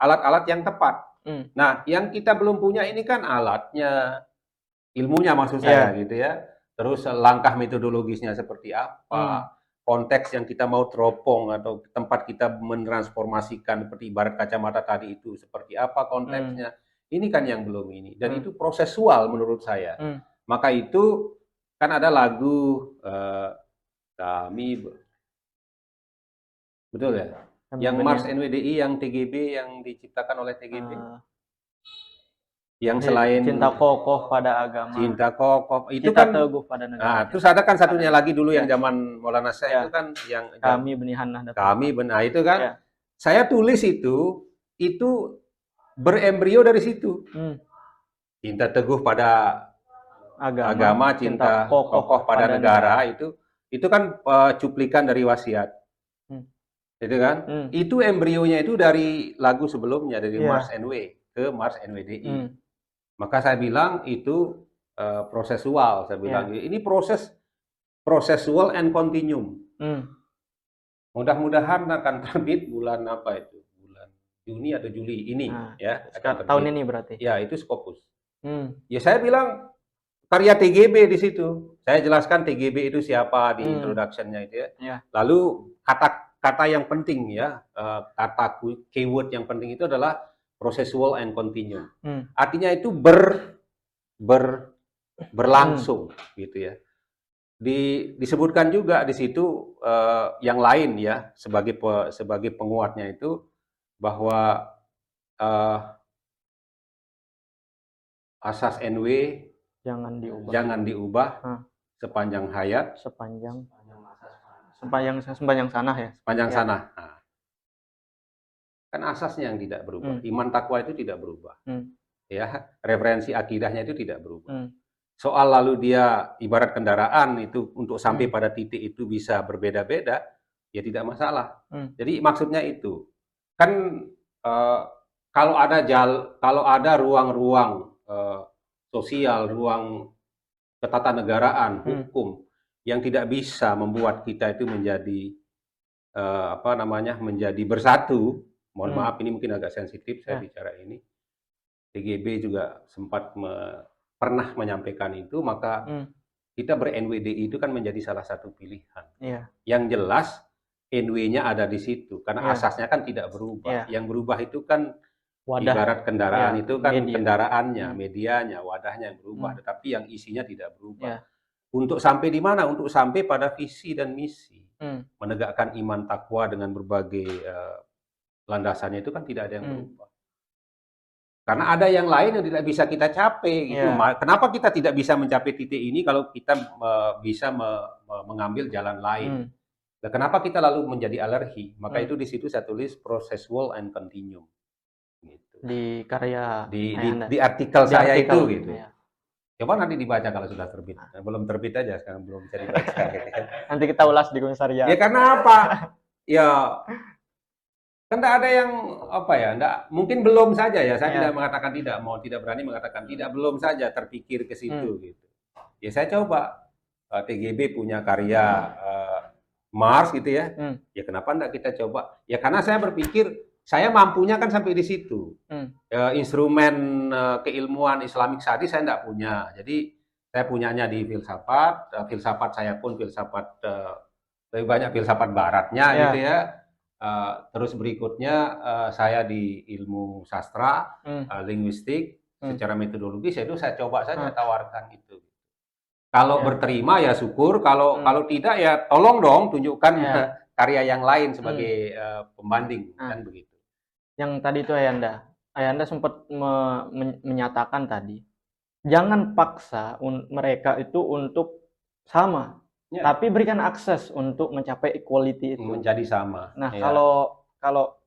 alat-alat yang tepat. Nah, yang kita belum punya ini kan alatnya, ilmunya maksud saya gitu ya. Terus langkah metodologisnya seperti apa, konteks yang kita mau teropong atau tempat kita mentransformasikan seperti ibarat kacamata tadi itu seperti apa konteksnya. Ini kan yang belum ini. Dan itu prosesual menurut saya. Maka itu kan ada lagu kami betul ya? Yang Mars NWDI, yang TGB, yang diciptakan oleh TGB. Yang selain cinta kokoh pada agama. Cinta kokoh. Itu kita kan teguh pada negara. Nah, terus ada kan satunya lagi dulu yang zaman Maulana Syekh itu kan yang Kami Benihan Nahdlatul Ulama. Itu kan. Saya tulis itu berembrio dari situ. Cinta teguh pada agama, cinta kokoh pada negara itu kan cuplikan dari wasiat. Itu kan? Itu embrionya itu dari lagu sebelumnya dari Mars NW ke Mars NWDI. Maka saya bilang itu prosesual. Saya bilang ini prosesual and continuum. Mudah-mudahan akan terbit bulan apa itu? Bulan Juni atau Juli ini ya. Tahun ini berarti. Ya, itu Scopus. Ya saya bilang karya TGB di situ. Saya jelaskan TGB itu siapa di introduction-nya itu ya. Lalu kata yang penting ya, kata keyword yang penting itu adalah prosesual and continuum. Artinya itu berlangsung gitu ya. Disebutkan juga di situ yang lain ya sebagai penguatnya itu bahwa asas NW jangan diubah sepanjang hayat, sepanjang sanah ya. Sepanjang sanah. Nah, kan asasnya yang tidak berubah. Iman takwa itu tidak berubah. Ya, referensi akidahnya itu tidak berubah. Soal lalu dia ibarat kendaraan itu untuk sampai pada titik itu bisa berbeda-beda, ya tidak masalah. Jadi maksudnya itu kan kalau ada ruang-ruang sosial, ruang ketatanegaraan, hukum yang tidak bisa membuat kita itu menjadi apa namanya, menjadi bersatu. Mohon Hmm. maaf, ini mungkin agak sensitif saya Ya. bicara ini. TGB juga sempat pernah menyampaikan itu, maka Hmm. kita ber-NWDI itu kan menjadi salah satu pilihan. Iya. Yang jelas NW-nya ada di situ, karena Iya. asasnya kan tidak berubah. Iya. Yang berubah itu kan Wadah. ibarat kendaraan Ya, itu kan media. kendaraannya, Hmm. medianya, wadahnya yang berubah, Hmm. tetapi yang isinya tidak berubah. Ya. Untuk sampai di mana? Untuk sampai pada visi dan misi. Hmm. Menegakkan iman takwa dengan berbagai landasannya itu kan tidak ada yang Hmm. berubah. Karena ada yang lain yang tidak bisa kita capai gitu. Ya. Kenapa kita tidak bisa mencapai titik ini kalau kita bisa mengambil jalan lain? Hmm. Nah, kenapa kita lalu menjadi alergi? Maka Hmm. itu di situ saya tulis processual and continuum. Gitu. Di karya Ayahanda. Di artikel Di saya artikel. itu gitu. Ya. Coba nanti dibaca kalau sudah terbit. Belum terbit aja sekarang, belum bisa dibaca. Gitu. Nanti kita ulas di komisariat. Ya karena apa? Ya kan tidak ada yang apa ya, mungkin belum saja ya. Saya tidak mengatakan tidak, tidak berani mengatakan tidak, belum saja terpikir ke situ gitu. Ya saya coba TGB punya karya Mars gitu ya. Ya kenapa enggak kita coba? Ya karena saya berpikir saya mampunya kan sampai di situ. Instrumen keilmuan Islamic Studies saya enggak punya. Jadi saya punyanya di filsafat. Filsafat saya pun filsafat lebih banyak filsafat baratnya gitu ya. Terus berikutnya saya di ilmu sastra, linguistik, secara metodologis itu saya coba saja tawarkan itu. Kalau berterima ya syukur, kalau tidak ya tolong dong tunjukkan karya yang lain sebagai pembanding kan begitu. Yang tadi itu Ayahanda sempat menyatakan tadi, jangan paksa mereka itu untuk sama. Ya. Tapi berikan akses untuk mencapai equality itu. Menjadi sama. Nah, kalau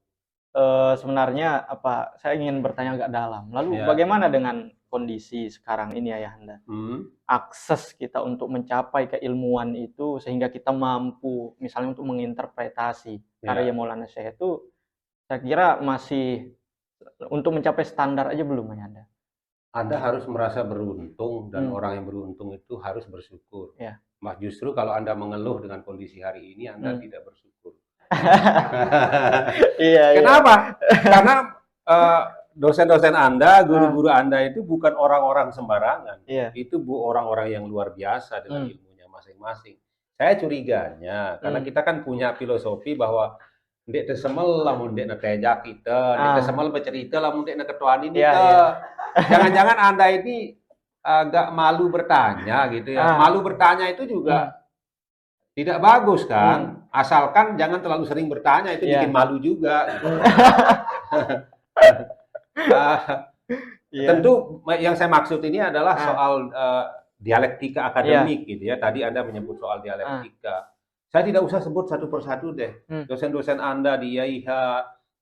sebenarnya saya ingin bertanya agak dalam. Lalu bagaimana dengan kondisi sekarang ini Ayahanda? Akses kita untuk mencapai keilmuan itu sehingga kita mampu misalnya untuk menginterpretasi karya Maulana Syekh itu, saya kira masih untuk mencapai standar aja belum Ayahanda. Anda harus merasa beruntung dan orang yang beruntung itu harus bersyukur. Ya. Mas justru kalau Anda mengeluh dengan kondisi hari ini, Anda tidak bersyukur. Kenapa? Karena dosen-dosen Anda, guru-guru Anda itu bukan orang-orang sembarangan. Itu orang-orang yang luar biasa dengan ilmunya masing-masing. Saya curiganya, karena kita kan punya filosofi bahwa ndek tesemel lamun ndek neteja kita, ndek tesemel bercerita lamun ndek neketuan ini Jangan-jangan Anda ini agak malu bertanya gitu ya. Malu bertanya itu juga tidak bagus kan. Asalkan jangan terlalu sering bertanya, itu bikin malu juga. Gitu. Tentu yang saya maksud ini adalah soal dialektika akademik gitu ya. Tadi Anda menyebut soal dialektika. Saya tidak usah sebut satu persatu deh. Dosen-dosen Anda di IAIH,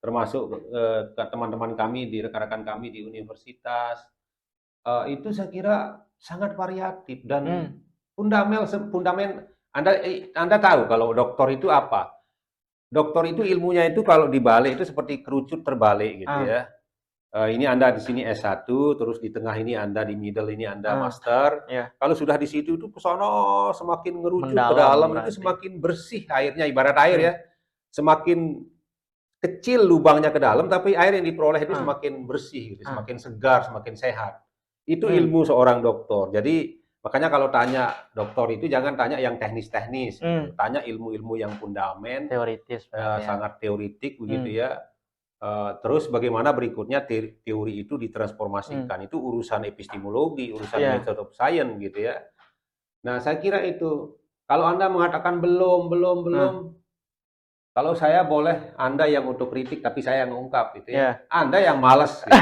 termasuk teman-teman kami, rekan-rekan kami di universitas, itu saya kira sangat variatif dan fundament. Anda tahu kalau doktor itu apa? Doktor itu ilmunya itu kalau dibalik itu seperti kerucut terbalik gitu ya. Ini Anda di sini S1, terus di tengah ini Anda, di middle ini Anda master. Kalau sudah di situ itu ke sono semakin ngerucut ke dalam berarti. Itu semakin bersih airnya, ibarat air ya. Semakin kecil lubangnya ke dalam, tapi air yang diperoleh itu semakin bersih, gitu, semakin segar, semakin sehat. Itu ilmu seorang dokter. Jadi makanya kalau tanya dokter itu jangan tanya yang teknis-teknis, gitu. Tanya ilmu-ilmu yang fundament, teoritis, sangat teoritik begitu ya. Terus bagaimana berikutnya teori itu ditransformasikan. Itu urusan epistemologi, urusan method of science gitu ya. Nah saya kira itu. Kalau Anda mengatakan belum. Kalau saya boleh, Anda yang untuk kritik, tapi saya yang mengungkap, gitu ya. Anda yang malas. Gitu.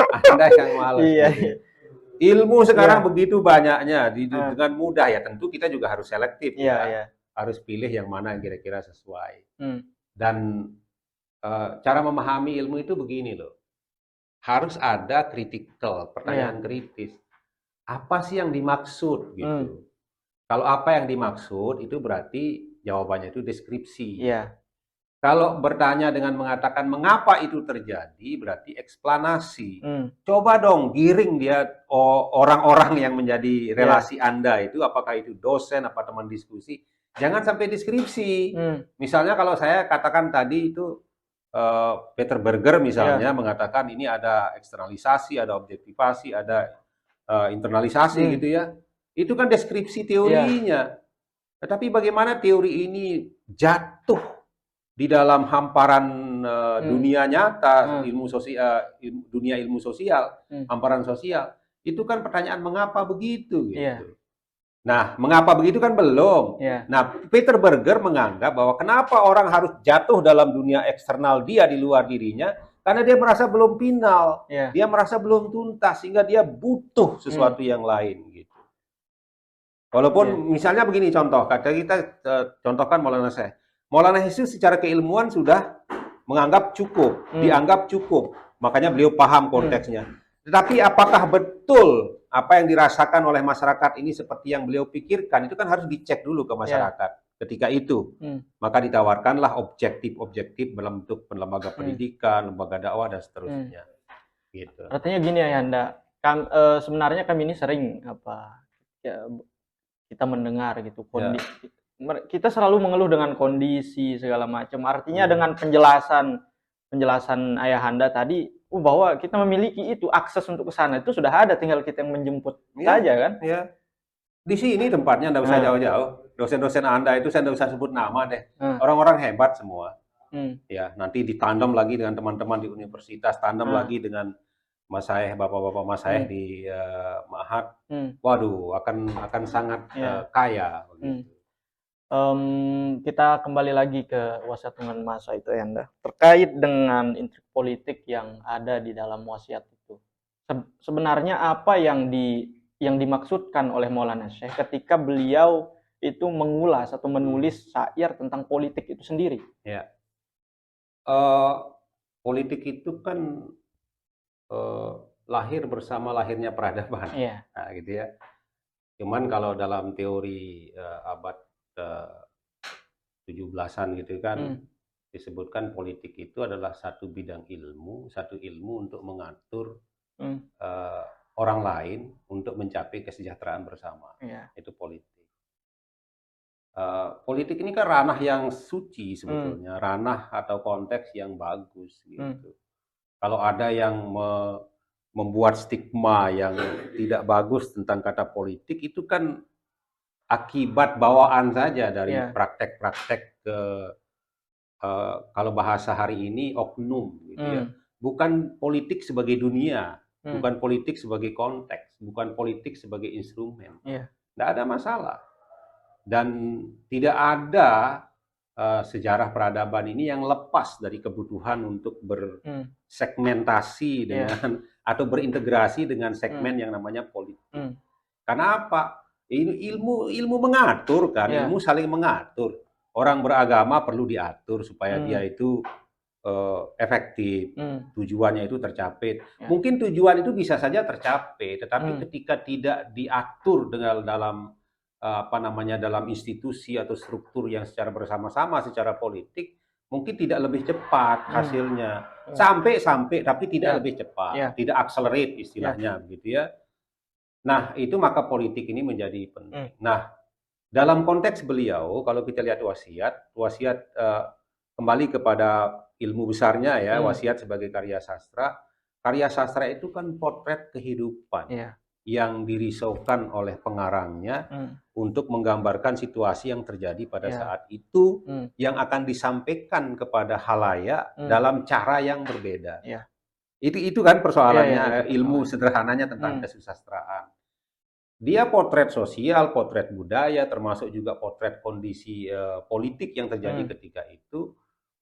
Anda yang malas. Gitu. Ilmu sekarang begitu banyaknya, dengan mudah ya. Tentu kita juga harus selektif ya. Harus pilih yang mana yang kira-kira sesuai. Dan cara memahami ilmu itu begini loh. Harus ada critical, pertanyaan kritis. Apa sih yang dimaksud gitu? Kalau apa yang dimaksud itu berarti jawabannya itu deskripsi. Kalau bertanya dengan mengatakan mengapa itu terjadi berarti eksplanasi. Coba dong giring dia orang-orang yang menjadi relasi Anda itu, apakah itu dosen apa teman diskusi, Jangan sampai deskripsi. Hmm. Misalnya kalau saya katakan tadi itu Peter Berger misalnya mengatakan ini ada eksternalisasi, ada objektivasi, ada internalisasi gitu ya. Itu kan deskripsi teorinya. Tetapi bagaimana teori ini jatuh di dalam hamparan dunia nyata, ilmu sosial, dunia ilmu sosial, hamparan sosial. Itu kan pertanyaan mengapa begitu gitu. Nah, mengapa begitu kan belum. Nah, Peter Berger menganggap bahwa kenapa orang harus jatuh dalam dunia eksternal dia di luar dirinya, karena dia merasa belum final, dia merasa belum tuntas, sehingga dia butuh sesuatu yang lain gitu. Walaupun misalnya begini contoh, kita contohkan Maulana Syekh. Maulana Syekh secara keilmuan sudah menganggap cukup, dianggap cukup, makanya beliau paham konteksnya. Tetapi apakah betul apa yang dirasakan oleh masyarakat ini seperti yang beliau pikirkan, itu kan harus dicek dulu ke masyarakat. Ketika itu, maka ditawarkanlah objektif-objektif dalam bentuk lembaga pendidikan, lembaga dakwah, dan seterusnya. Gitu. Artinya gini ya Yanda, sebenarnya kami ini sering kita mendengar gitu kondisi, kita selalu mengeluh dengan kondisi segala macam. Artinya dengan penjelasan Ayahanda tadi, bahwa kita memiliki itu akses untuk ke sana itu sudah ada, tinggal kita yang menjemput saja kan? Iya. Di sini tempatnya nggak usah jauh-jauh. Dosen-dosen Anda itu saya nggak usah sebut nama deh. Orang-orang hebat semua. Ya, nanti ditandem lagi dengan teman-teman di universitas, tandem lagi dengan Mas Saeh, bapak-bapak Mas Saeh di Ma'had. Waduh, akan sangat kaya. Kita kembali lagi ke wasiat dengan masa itu ya, Anda. Terkait dengan intrik politik yang ada di dalam wasiat itu. Sebenarnya apa yang dimaksudkan oleh Maulana Syekh ketika beliau itu mengulas atau menulis syair tentang politik itu sendiri? Ya. Politik itu kan lahir bersama lahirnya peradaban. Nah, gitu ya. Cuman kalau dalam teori abad 17-an gitu kan, disebutkan politik itu adalah satu bidang ilmu, satu ilmu untuk mengatur orang lain untuk mencapai kesejahteraan bersama. Itu politik. Politik ini kan ranah yang suci sebetulnya, ranah atau konteks yang bagus gitu. Kalau ada yang membuat stigma yang tidak bagus tentang kata politik, itu kan akibat bawaan saja dari praktek-praktek kalau bahasa hari ini oknum gitu ya. Bukan politik sebagai dunia, bukan politik sebagai konteks, bukan politik sebagai instrumen. Tidak ada masalah. Dan tidak ada sejarah peradaban ini yang lepas dari kebutuhan untuk bersegmentasi dengan atau berintegrasi dengan segmen yang namanya politik. Karena apa? Ilmu mengatur kan, ilmu saling mengatur. Orang beragama perlu diatur supaya dia itu efektif, tujuannya itu tercapai. Mungkin tujuan itu bisa saja tercapai, tetapi ketika tidak diatur dalam dalam institusi atau struktur yang secara bersama-sama secara politik, mungkin tidak lebih cepat hasilnya. Sampai tapi tidak lebih cepat, tidak accelerate istilahnya begitu ya. Nah, itu maka politik ini menjadi penting. Nah, dalam konteks beliau, kalau kita lihat wasiat kembali kepada ilmu besarnya ya, wasiat sebagai karya sastra. Karya sastra itu kan potret kehidupan yang dirisaukan oleh pengarangnya untuk menggambarkan situasi yang terjadi pada saat itu yang akan disampaikan kepada khalayak dalam cara yang berbeda. Itu kan persoalannya, ilmu sederhananya tentang kesusastraan. Dia potret sosial, potret budaya, termasuk juga potret kondisi politik yang terjadi ketika itu.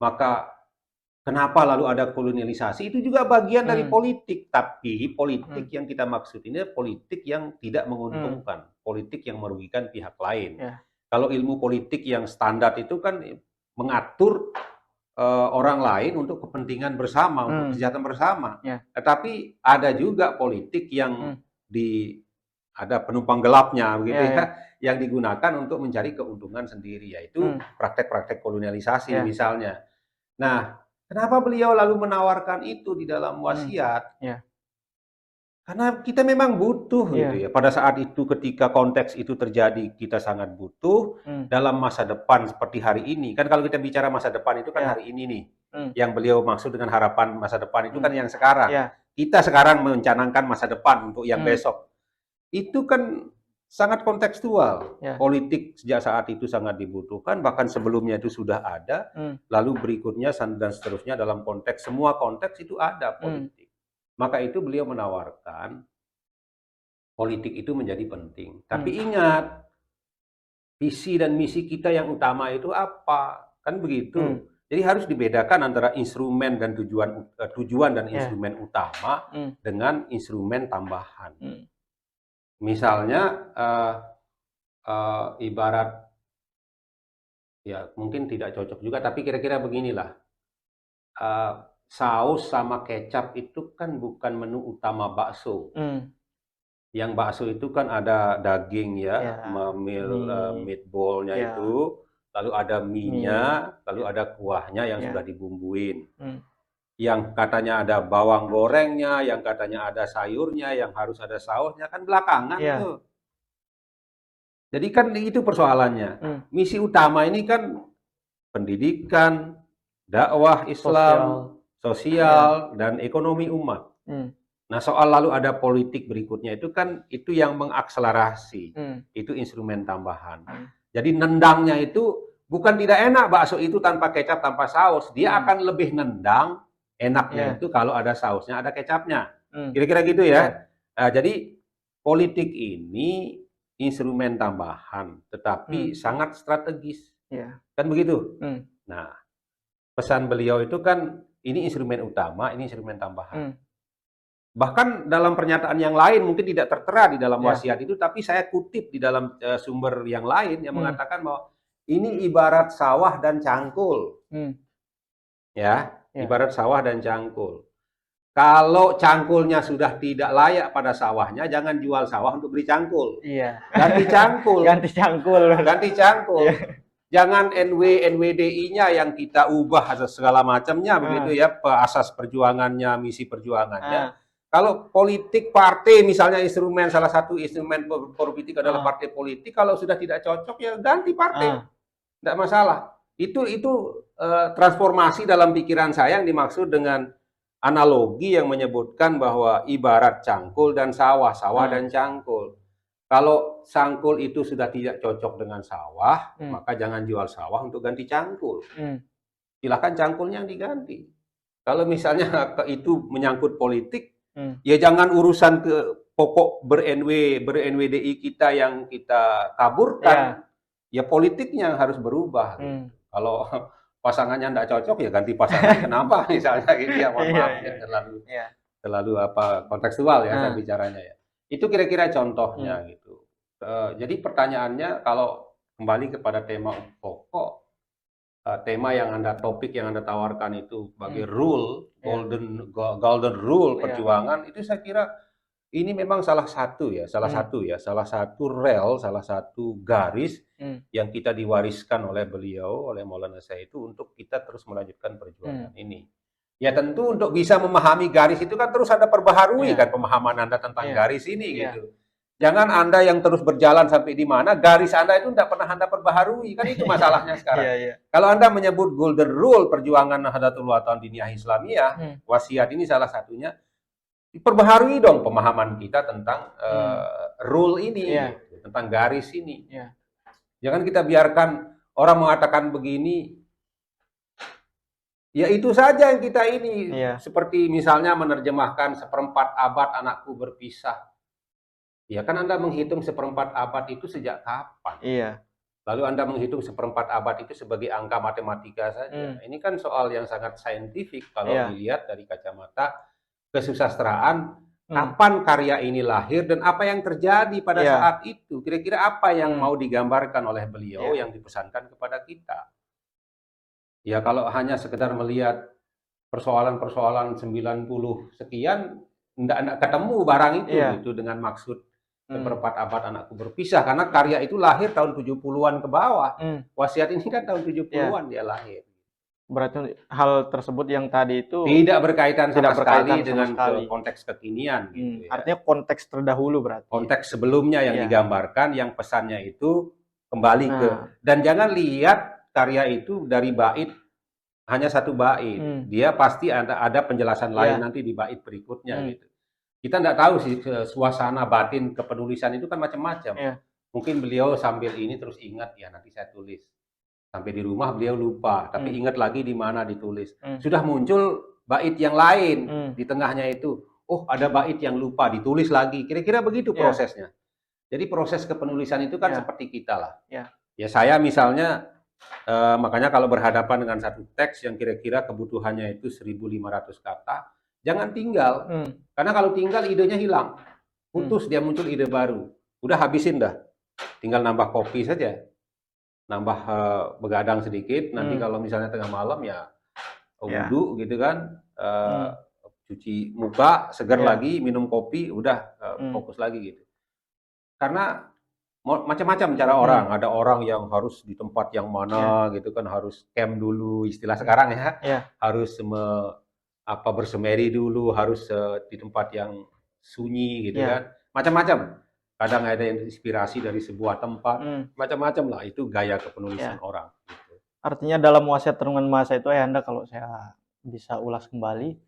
Maka kenapa lalu ada kolonialisasi? Itu juga bagian dari politik. Tapi politik yang kita maksud ini adalah politik yang tidak menguntungkan, politik yang merugikan pihak lain. Kalau ilmu politik yang standar itu kan mengatur orang lain untuk kepentingan bersama, untuk kesejahteraan bersama. Tetapi ada juga politik yang ada penumpang gelapnya, begitu ya, yang digunakan untuk mencari keuntungan sendiri, yaitu praktek-praktek kolonialisasi misalnya. Nah, kenapa beliau lalu menawarkan itu di dalam wasiat? Karena kita memang butuh Iya. gitu ya. Pada saat itu ketika konteks itu terjadi kita sangat butuh dalam masa depan seperti hari ini. Kan kalau kita bicara masa depan itu kan Iya. hari ini nih. Yang beliau maksud dengan harapan masa depan itu kan yang sekarang. Iya. Kita sekarang mencanangkan masa depan untuk yang Hmm. besok. Itu kan sangat kontekstual. Ya. Politik sejak saat itu sangat dibutuhkan, bahkan sebelumnya itu sudah ada. Lalu berikutnya dan seterusnya dalam konteks, semua konteks itu ada politik. Maka itu beliau menawarkan politik itu menjadi penting. Tapi ingat, visi dan misi kita yang utama itu apa? Kan begitu. Jadi harus dibedakan antara instrumen dan tujuan dan instrumen utama dengan instrumen tambahan. Misalnya ibarat, ya mungkin tidak cocok juga, tapi kira-kira beginilah. Saus sama kecap itu kan bukan menu utama bakso. Yang bakso itu kan ada daging ya, meatballnya itu, lalu ada mie-nya, lalu ada kuahnya yang sudah dibumbuin. Yang katanya ada bawang gorengnya, yang katanya ada sayurnya, yang harus ada sausnya, kan belakangan tuh. Jadi kan itu persoalannya. Misi utama ini kan pendidikan, dakwah Islam, sosial, dan ekonomi umat. Nah, soal lalu ada politik berikutnya itu kan itu yang mengakselerasi. Itu instrumen tambahan. Jadi nendangnya itu bukan tidak enak bakso itu tanpa kecap, tanpa saus. Dia akan lebih nendang enaknya itu kalau ada sausnya, ada kecapnya. Kira-kira gitu ya. Nah, jadi politik ini instrumen tambahan, tetapi sangat strategis. Kan begitu? Nah, pesan beliau itu kan ini instrumen utama, ini instrumen tambahan. Bahkan dalam pernyataan yang lain mungkin tidak tertera di dalam wasiat itu, tapi saya kutip di dalam sumber yang lain yang mengatakan bahwa ini ibarat sawah dan cangkul. Ya, ibarat sawah dan cangkul. Kalau cangkulnya sudah tidak layak pada sawahnya, jangan jual sawah untuk beli cangkul. Ganti cangkul. Ganti cangkul. Jangan NWDI-nya yang kita ubah segala macamnya begitu ya, asas perjuangannya, misi perjuangannya. Kalau politik partai misalnya salah satu instrumen politik adalah partai politik, kalau sudah tidak cocok ya ganti partai. Tidak masalah. Itu transformasi dalam pikiran saya yang dimaksud dengan analogi yang menyebutkan bahwa ibarat cangkul dan sawah, dan cangkul. Kalau cangkul itu sudah tidak cocok dengan sawah, maka jangan jual sawah untuk ganti cangkul. Silakan cangkulnya yang diganti. Kalau misalnya itu menyangkut politik, ya jangan urusan ke pokok ber-NWDI kita yang kita kaburkan. Ya politiknya harus berubah. Kalau pasangannya tidak cocok ya ganti pasangan. Kenapa misalnya gitu ya, mohon maaf ya, terlalu kontekstual ya saya bicaranya ya. Itu kira-kira contohnya gitu. Jadi pertanyaannya kalau kembali kepada tema pokok, tema yang topik yang Anda tawarkan itu sebagai rule, golden rule perjuangan, itu saya kira ini memang salah satu rel, salah satu garis yang kita diwariskan oleh beliau, oleh Maulana Syekh itu untuk kita terus melanjutkan perjuangan ini. Ya tentu untuk bisa memahami garis itu kan terus ada perbaharui kan pemahaman Anda tentang garis ini gitu. Jangan Anda yang terus berjalan sampai di mana, garis Anda itu tidak pernah Anda perbaharui. Kan itu masalahnya sekarang. Kalau Anda menyebut golden rule perjuangan Nahdlatul Ulama Diniyah Islamiyah, wasiat ini salah satunya, diperbaharui dong pemahaman kita tentang rule ini, tentang garis ini. Jangan kita biarkan orang mengatakan begini, ya itu saja yang kita ini. Seperti misalnya menerjemahkan 1/4 abad anakku berpisah. Ya kan Anda menghitung 1/4 abad itu sejak kapan? Lalu Anda menghitung 1/4 abad itu sebagai angka matematika saja. Ini kan soal yang sangat saintifik kalau dilihat dari kacamata kesusastraan, kapan karya ini lahir dan apa yang terjadi pada saat itu. Kira-kira apa yang mau digambarkan oleh beliau yang dipesankan kepada kita. Ya kalau hanya sekedar melihat persoalan-persoalan 90 sekian, enggak ketemu barang itu gitu dengan maksud 1/4 abad anakku berpisah, karena karya itu lahir tahun 70-an ke bawah. Wasiat ini kan tahun 70-an dia lahir. Berarti hal tersebut yang tadi itu Tidak berkaitan sama tidak berkaitan sekali sama dengan sekali. konteks kekinian gitu ya. Artinya konteks terdahulu berarti. Konteks sebelumnya yang Iya. digambarkan, yang pesannya itu kembali ke, Nah, dan jangan lihat karya itu dari bait hanya satu bait. Dia pasti ada penjelasan lain Iya. nanti di bait berikutnya gitu. Kita nggak tahu sih suasana batin kepenulisan itu kan macam-macam. Iya. Mungkin beliau sambil ini terus ingat, ya nanti saya tulis. Sampai di rumah beliau lupa, tapi ingat lagi di mana ditulis. Sudah muncul bait yang lain di tengahnya itu. Oh, ada bait yang lupa, ditulis lagi. Kira-kira begitu Iya. prosesnya. Jadi proses kepenulisan itu kan Iya. seperti kita lah. Iya. Ya saya misalnya, makanya kalau berhadapan dengan satu teks yang kira-kira kebutuhannya itu 1.500 kata, jangan tinggal. Karena kalau tinggal idenya hilang. Putus, dia muncul ide baru. Udah habisin dah. Tinggal nambah kopi saja. Nambah begadang sedikit, nanti kalau misalnya tengah malam ya wudhu gitu kan, cuci muka, segar lagi, minum kopi, udah fokus lagi gitu. Karena macam-macam cara orang, ada orang yang harus di tempat yang mana gitu kan, harus camp dulu, istilah sekarang ya, harus bersemedi dulu, harus di tempat yang sunyi gitu kan, macam-macam. Kadang ada yang inspirasi dari sebuah tempat, macam-macam lah, itu gaya kepenulisan orang. Gitu. Artinya dalam Wasiat Renungan Masa itu Anda kalau saya bisa ulas kembali,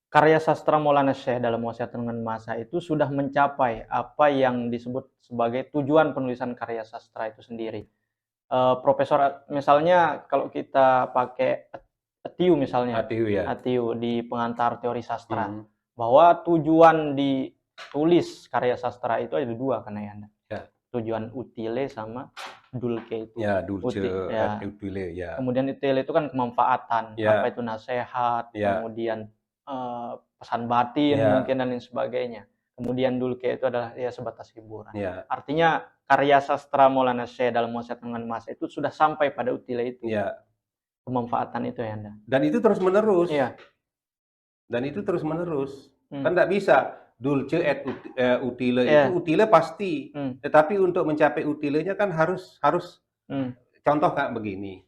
karya sastra Maulana Syekh dalam Wasiat Renungan Masa itu sudah mencapai apa yang disebut sebagai tujuan penulisan karya sastra itu sendiri. Profesor, misalnya kalau kita pakai Atiu misalnya, Atiu di pengantar teori sastra, bahwa tujuan ditulis karya sastra itu ada dua kan ya Anda. Tujuan utile sama dulce itu. Ya, dulce, utile ya. Kemudian utile itu kan kemanfaatan, apa itu nasihat, kemudian pesan batin mungkin dan lain sebagainya. Kemudian dulce itu adalah ya sebatas hiburan. Artinya karya sastra Maulana Syekh dalam Wasiat Renungan Masa itu sudah sampai pada utile itu. Kemanfaatan itu ya Anda. Dan itu terus menerus. Dan itu terus menerus. Kan nggak bisa dulce et utile itu utile pasti. Tetapi untuk mencapai utilenya kan harus contoh kayak begini.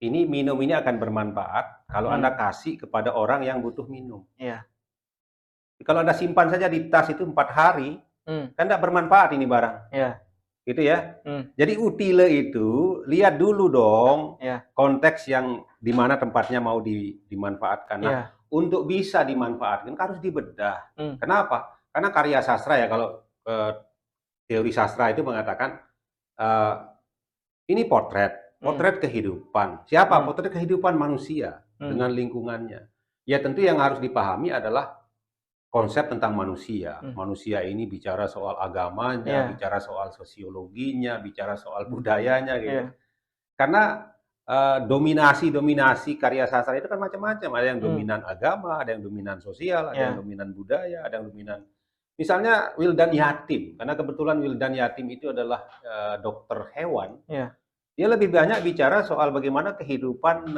Ini minum ini akan bermanfaat kalau Anda kasih kepada orang yang butuh minum. Kalau Anda simpan saja di tas itu 4 hari, kan tidak bermanfaat ini barang. Gitu ya. Jadi utile itu lihat dulu dong konteks yang di mana tempatnya mau dimanfaatkan. Nah, untuk bisa dimanfaatkan harus dibedah. Kenapa? Karena karya sastra ya, kalau teori sastra itu mengatakan ini potret kehidupan. Siapa? Potret kehidupan manusia dengan lingkungannya. Ya tentu yang harus dipahami adalah konsep tentang manusia. Manusia ini bicara soal agamanya, bicara soal sosiologinya, bicara soal budayanya gitu. Karena dominasi karya sastra itu kan macam-macam. Ada yang dominan agama, ada yang dominan sosial, ada yang dominan budaya, ada yang dominan. Misalnya Wildan Yatim, karena kebetulan Wildan Yatim itu adalah dokter hewan. Dia lebih banyak bicara soal bagaimana kehidupan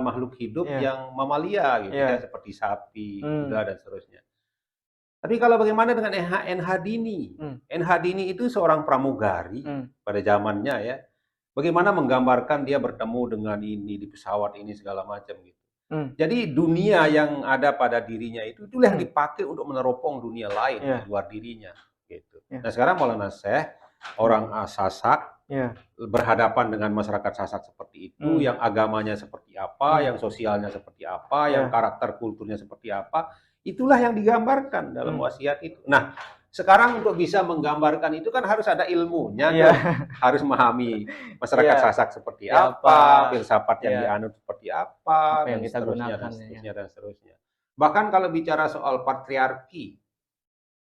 makhluk hidup yang mamalia gitu ya, seperti sapi, kuda dan seterusnya. Tapi kalau bagaimana dengan NH Dini? NH Dini itu seorang pramugari pada zamannya ya. Bagaimana menggambarkan dia bertemu dengan ini di pesawat ini segala macam gitu. Jadi dunia yang ada pada dirinya itulah yang dipakai untuk meneropong dunia lain di luar dirinya gitu. Nah, sekarang Maulana Syekh orang Sasak berhadapan dengan masyarakat Sasak seperti itu, yang agamanya seperti apa, yang sosialnya seperti apa, yang karakter kulturnya seperti apa, itulah yang digambarkan dalam wasiat itu. Nah, sekarang untuk bisa menggambarkan itu kan harus ada ilmunya, harus memahami masyarakat Sasak seperti apa, filsafat yang dianut seperti apa, yang dan kita seterusnya, gunakan, dan seterusnya. Bahkan kalau bicara soal patriarki,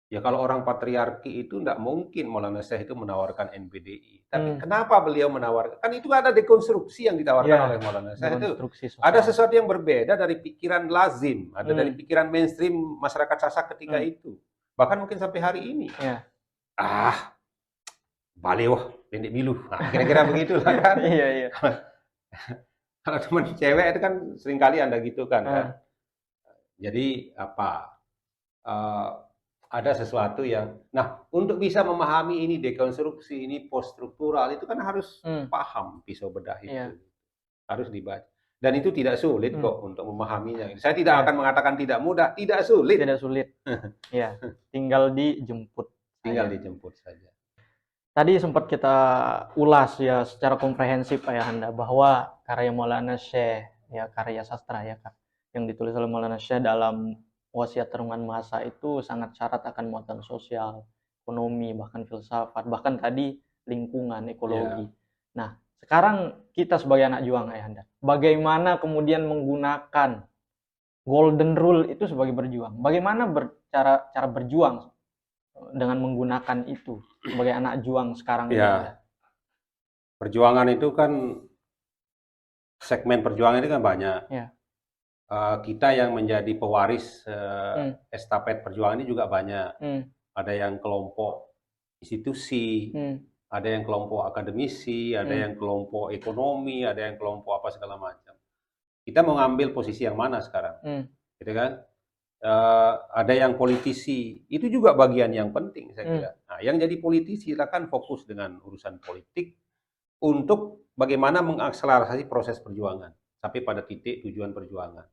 ya kalau orang patriarki itu tidak mungkin Maulana Syekh itu menawarkan NPDI. Tapi kenapa beliau menawarkan? Kan itu ada dekonstruksi yang ditawarkan oleh Maulana Syekh itu. Ada sesuatu yang berbeda dari pikiran lazim, ada dari pikiran mainstream masyarakat Sasak ketika itu. Bahkan mungkin sampai hari ini. Balew, pendek milu. Nah, kira-kira begitulah kan. Kalau teman cewek itu kan seringkali Anda gitu kan. Jadi ada sesuatu yang, nah untuk bisa memahami ini dekonstruksi, ini post struktural, itu kan harus paham pisau bedah itu, Iya. harus dibaca. Dan itu tidak sulit kok untuk memahaminya. Saya tidak Iya. akan mengatakan tidak mudah, tidak sulit. Tidak sulit. Ya, tinggal dijemput. Tinggal dijemput saja. Tadi sempat kita ulas ya secara komprehensif Ayahanda bahwa karya Maulana Syekh, ya karya sastra ya Kak, yang ditulis oleh Maulana Syekh dalam Wasiat Renungan Mahasa itu sangat syarat akan muatan sosial, ekonomi, bahkan filsafat, bahkan tadi lingkungan, ekologi. Nah, sekarang kita sebagai anak juang Ayahanda, bagaimana kemudian menggunakan golden rule itu sebagai berjuang? Bagaimana cara berjuang dengan menggunakan itu sebagai anak juang sekarang ini? Ya, perjuangan itu kan, segmen perjuangan ini kan banyak. Ya. Kita yang menjadi pewaris estafet perjuangan ini juga banyak. Ada yang kelompok institusi, ada yang kelompok akademisi, ada yang kelompok ekonomi, ada yang kelompok apa segala macam. Kita mau ngambil posisi yang mana sekarang, gitu kan? Ada yang politisi, itu juga bagian yang penting saya kira. Nah, yang jadi politisi silakan fokus dengan urusan politik untuk bagaimana mengakselerasi proses perjuangan sampai pada titik tujuan perjuangan.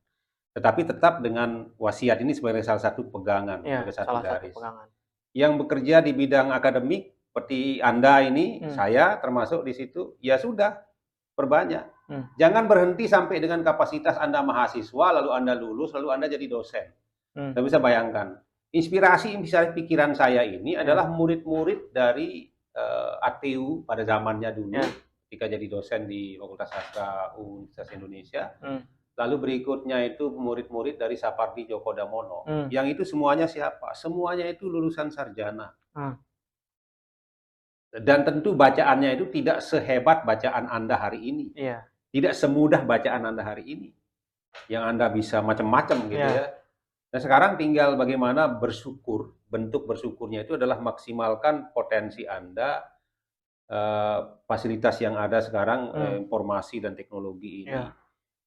Tetapi tetap dengan wasiat ini sebagai salah satu pegangan, sebagai satu garis. Yang bekerja di bidang akademik seperti Anda ini, saya termasuk di situ, ya sudah perbanyak. Jangan berhenti sampai dengan kapasitas Anda mahasiswa, lalu Anda lulus, lalu Anda jadi dosen. Saya bisa bayangkan, inspirasi pikiran saya ini adalah murid-murid dari ATU pada zamannya dulu, ketika jadi dosen di Fakultas Sastra Universitas Indonesia. Lalu berikutnya itu murid-murid dari Sapardi Djoko Damono. Yang itu semuanya siapa? Semuanya itu lulusan sarjana. Dan tentu bacaannya itu tidak sehebat bacaan Anda hari ini. Tidak semudah bacaan Anda hari ini. Yang Anda bisa macam-macam gitu ya. Nah sekarang tinggal bagaimana bersyukur, bentuk bersyukurnya itu adalah maksimalkan potensi Anda, fasilitas yang ada sekarang, informasi dan teknologi ini,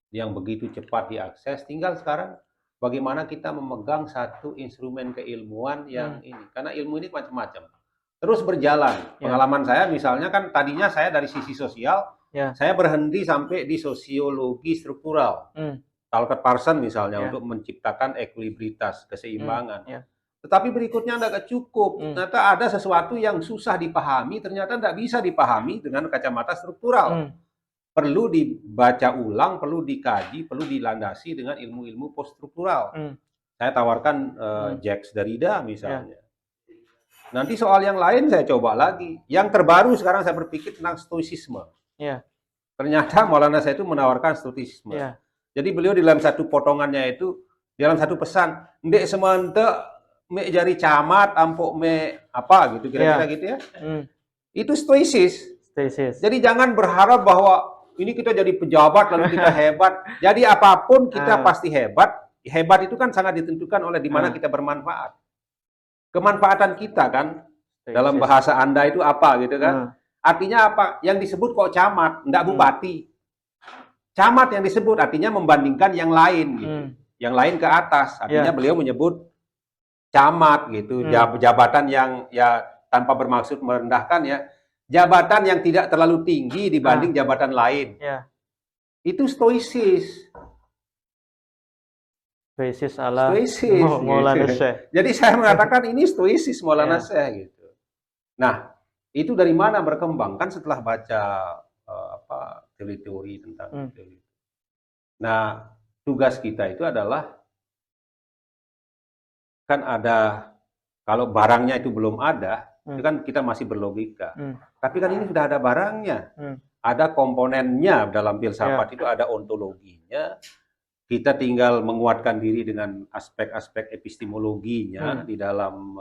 yang begitu cepat diakses, tinggal sekarang bagaimana kita memegang satu instrumen keilmuan yang ini, karena ilmu ini macam-macam, terus berjalan. Pengalaman saya misalnya kan tadinya saya dari sisi sosial, saya berhenti sampai di sosiologi struktural. Talcott Parsons misalnya untuk menciptakan ekuilibritas, keseimbangan. Tetapi berikutnya tidak cukup. Ternyata ada sesuatu yang susah dipahami, ternyata tidak bisa dipahami dengan kacamata struktural. Perlu dibaca ulang, perlu dikaji, perlu dilandasi dengan ilmu-ilmu poststruktural. Saya tawarkan Jacques Derrida misalnya. Nanti soal yang lain saya coba lagi. Yang terbaru sekarang saya berpikir tentang stoicisme. Ternyata Maulana saya itu menawarkan stoicisme. Jadi beliau di dalam satu potongannya itu, dalam satu pesan, ndek semente me jari camat, ampuk me apa gitu, kira-kira gitu ya. Itu stoisis. Jadi jangan berharap bahwa ini kita jadi pejabat lalu kita hebat. Jadi apapun kita pasti hebat. Hebat itu kan sangat ditentukan oleh di mana kita bermanfaat. Kemanfaatan kita kan, dalam bahasa Anda itu apa gitu kan. Artinya apa? Yang disebut kok camat, enggak bupati. Camat yang disebut artinya membandingkan yang lain gitu. Yang lain ke atas, artinya beliau menyebut camat gitu. Jabatan yang ya tanpa bermaksud merendahkan ya, jabatan yang tidak terlalu tinggi dibanding jabatan lain. Itu stoisis. Stoisis ala Maulana Syekh. Jadi saya mengatakan ini stoisis Maulana Syekh gitu. Nah, itu dari mana berkembang? Kan setelah baca teori-teori tentang teori. Nah, tugas kita itu adalah kan ada, kalau barangnya itu belum ada, itu kan kita masih berlogika. Tapi kan ini sudah ada barangnya. Ada komponennya dalam filsafat itu, ada ontologinya. Kita tinggal menguatkan diri dengan aspek-aspek epistemologinya di dalam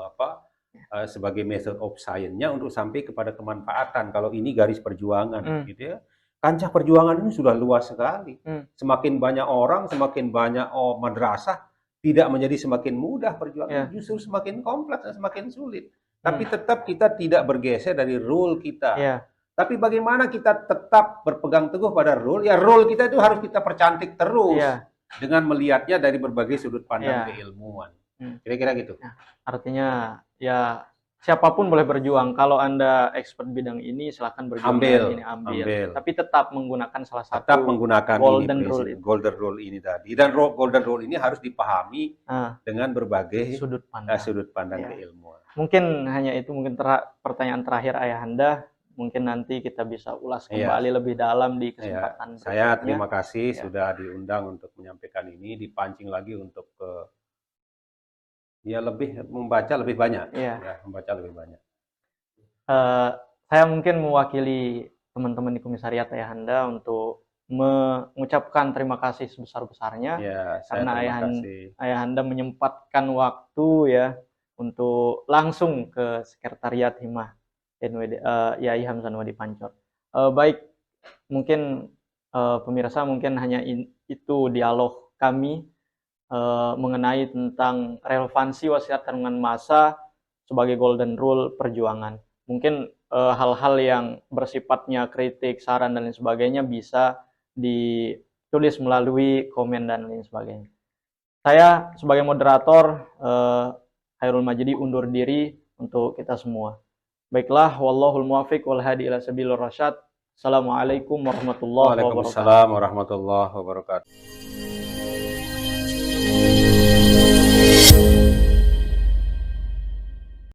sebagai method of science-nya untuk sampai kepada kemanfaatan. Kalau ini garis perjuangan gitu ya. Kancah perjuangan ini sudah luas sekali. Semakin banyak orang, semakin banyak madrasah, tidak menjadi semakin mudah perjuangan, justru semakin kompleks dan semakin sulit. Tapi tetap kita tidak bergeser dari rule kita. Tapi bagaimana kita tetap berpegang teguh pada rule? Ya rule kita itu harus kita percantik terus dengan melihatnya dari berbagai sudut pandang keilmuan. Kira-kira gitu. Nah, artinya ya siapapun boleh berjuang. Kalau Anda expert bidang ini, silahkan berjuang dengan ini, ambil. Tapi tetap menggunakan salah satu Tetap menggunakan golden ini rule prinsip itu. golden rule ini tadi. Dan golden rule ini harus dipahami dengan berbagai sudut pandang Ya. keilmuan. Mungkin hanya itu, mungkin pertanyaan terakhir Ayahanda. Mungkin nanti kita bisa ulas kembali lebih dalam di kesempatan berikutnya. Saya terima kasih sudah diundang untuk menyampaikan ini, dipancing lagi untuk lebih membaca lebih banyak. Membaca lebih banyak. Saya mungkin mewakili teman-teman di Komisariat Ayahanda untuk mengucapkan terima kasih sebesar-besarnya karena Ayahanda menyempatkan waktu ya untuk langsung ke Sekretariat Himmah Yai Hamzah Nuwadi Pancor. Baik, mungkin pemirsa, mungkin hanya itu dialog kami mengenai tentang relevansi wasiat kandungan massa sebagai golden rule perjuangan. Mungkin hal-hal yang bersifatnya kritik, saran dan lain sebagainya bisa ditulis melalui komen dan lain sebagainya. Saya sebagai moderator Khairul Majidi undur diri untuk kita semua. Baiklah, wallahul muwaffiq wal hadi ila sabilir rasyad. Assalamualaikum warahmatullahi wabarakatuh. Waalaikumsalam warahmatullahi wabarakatuh.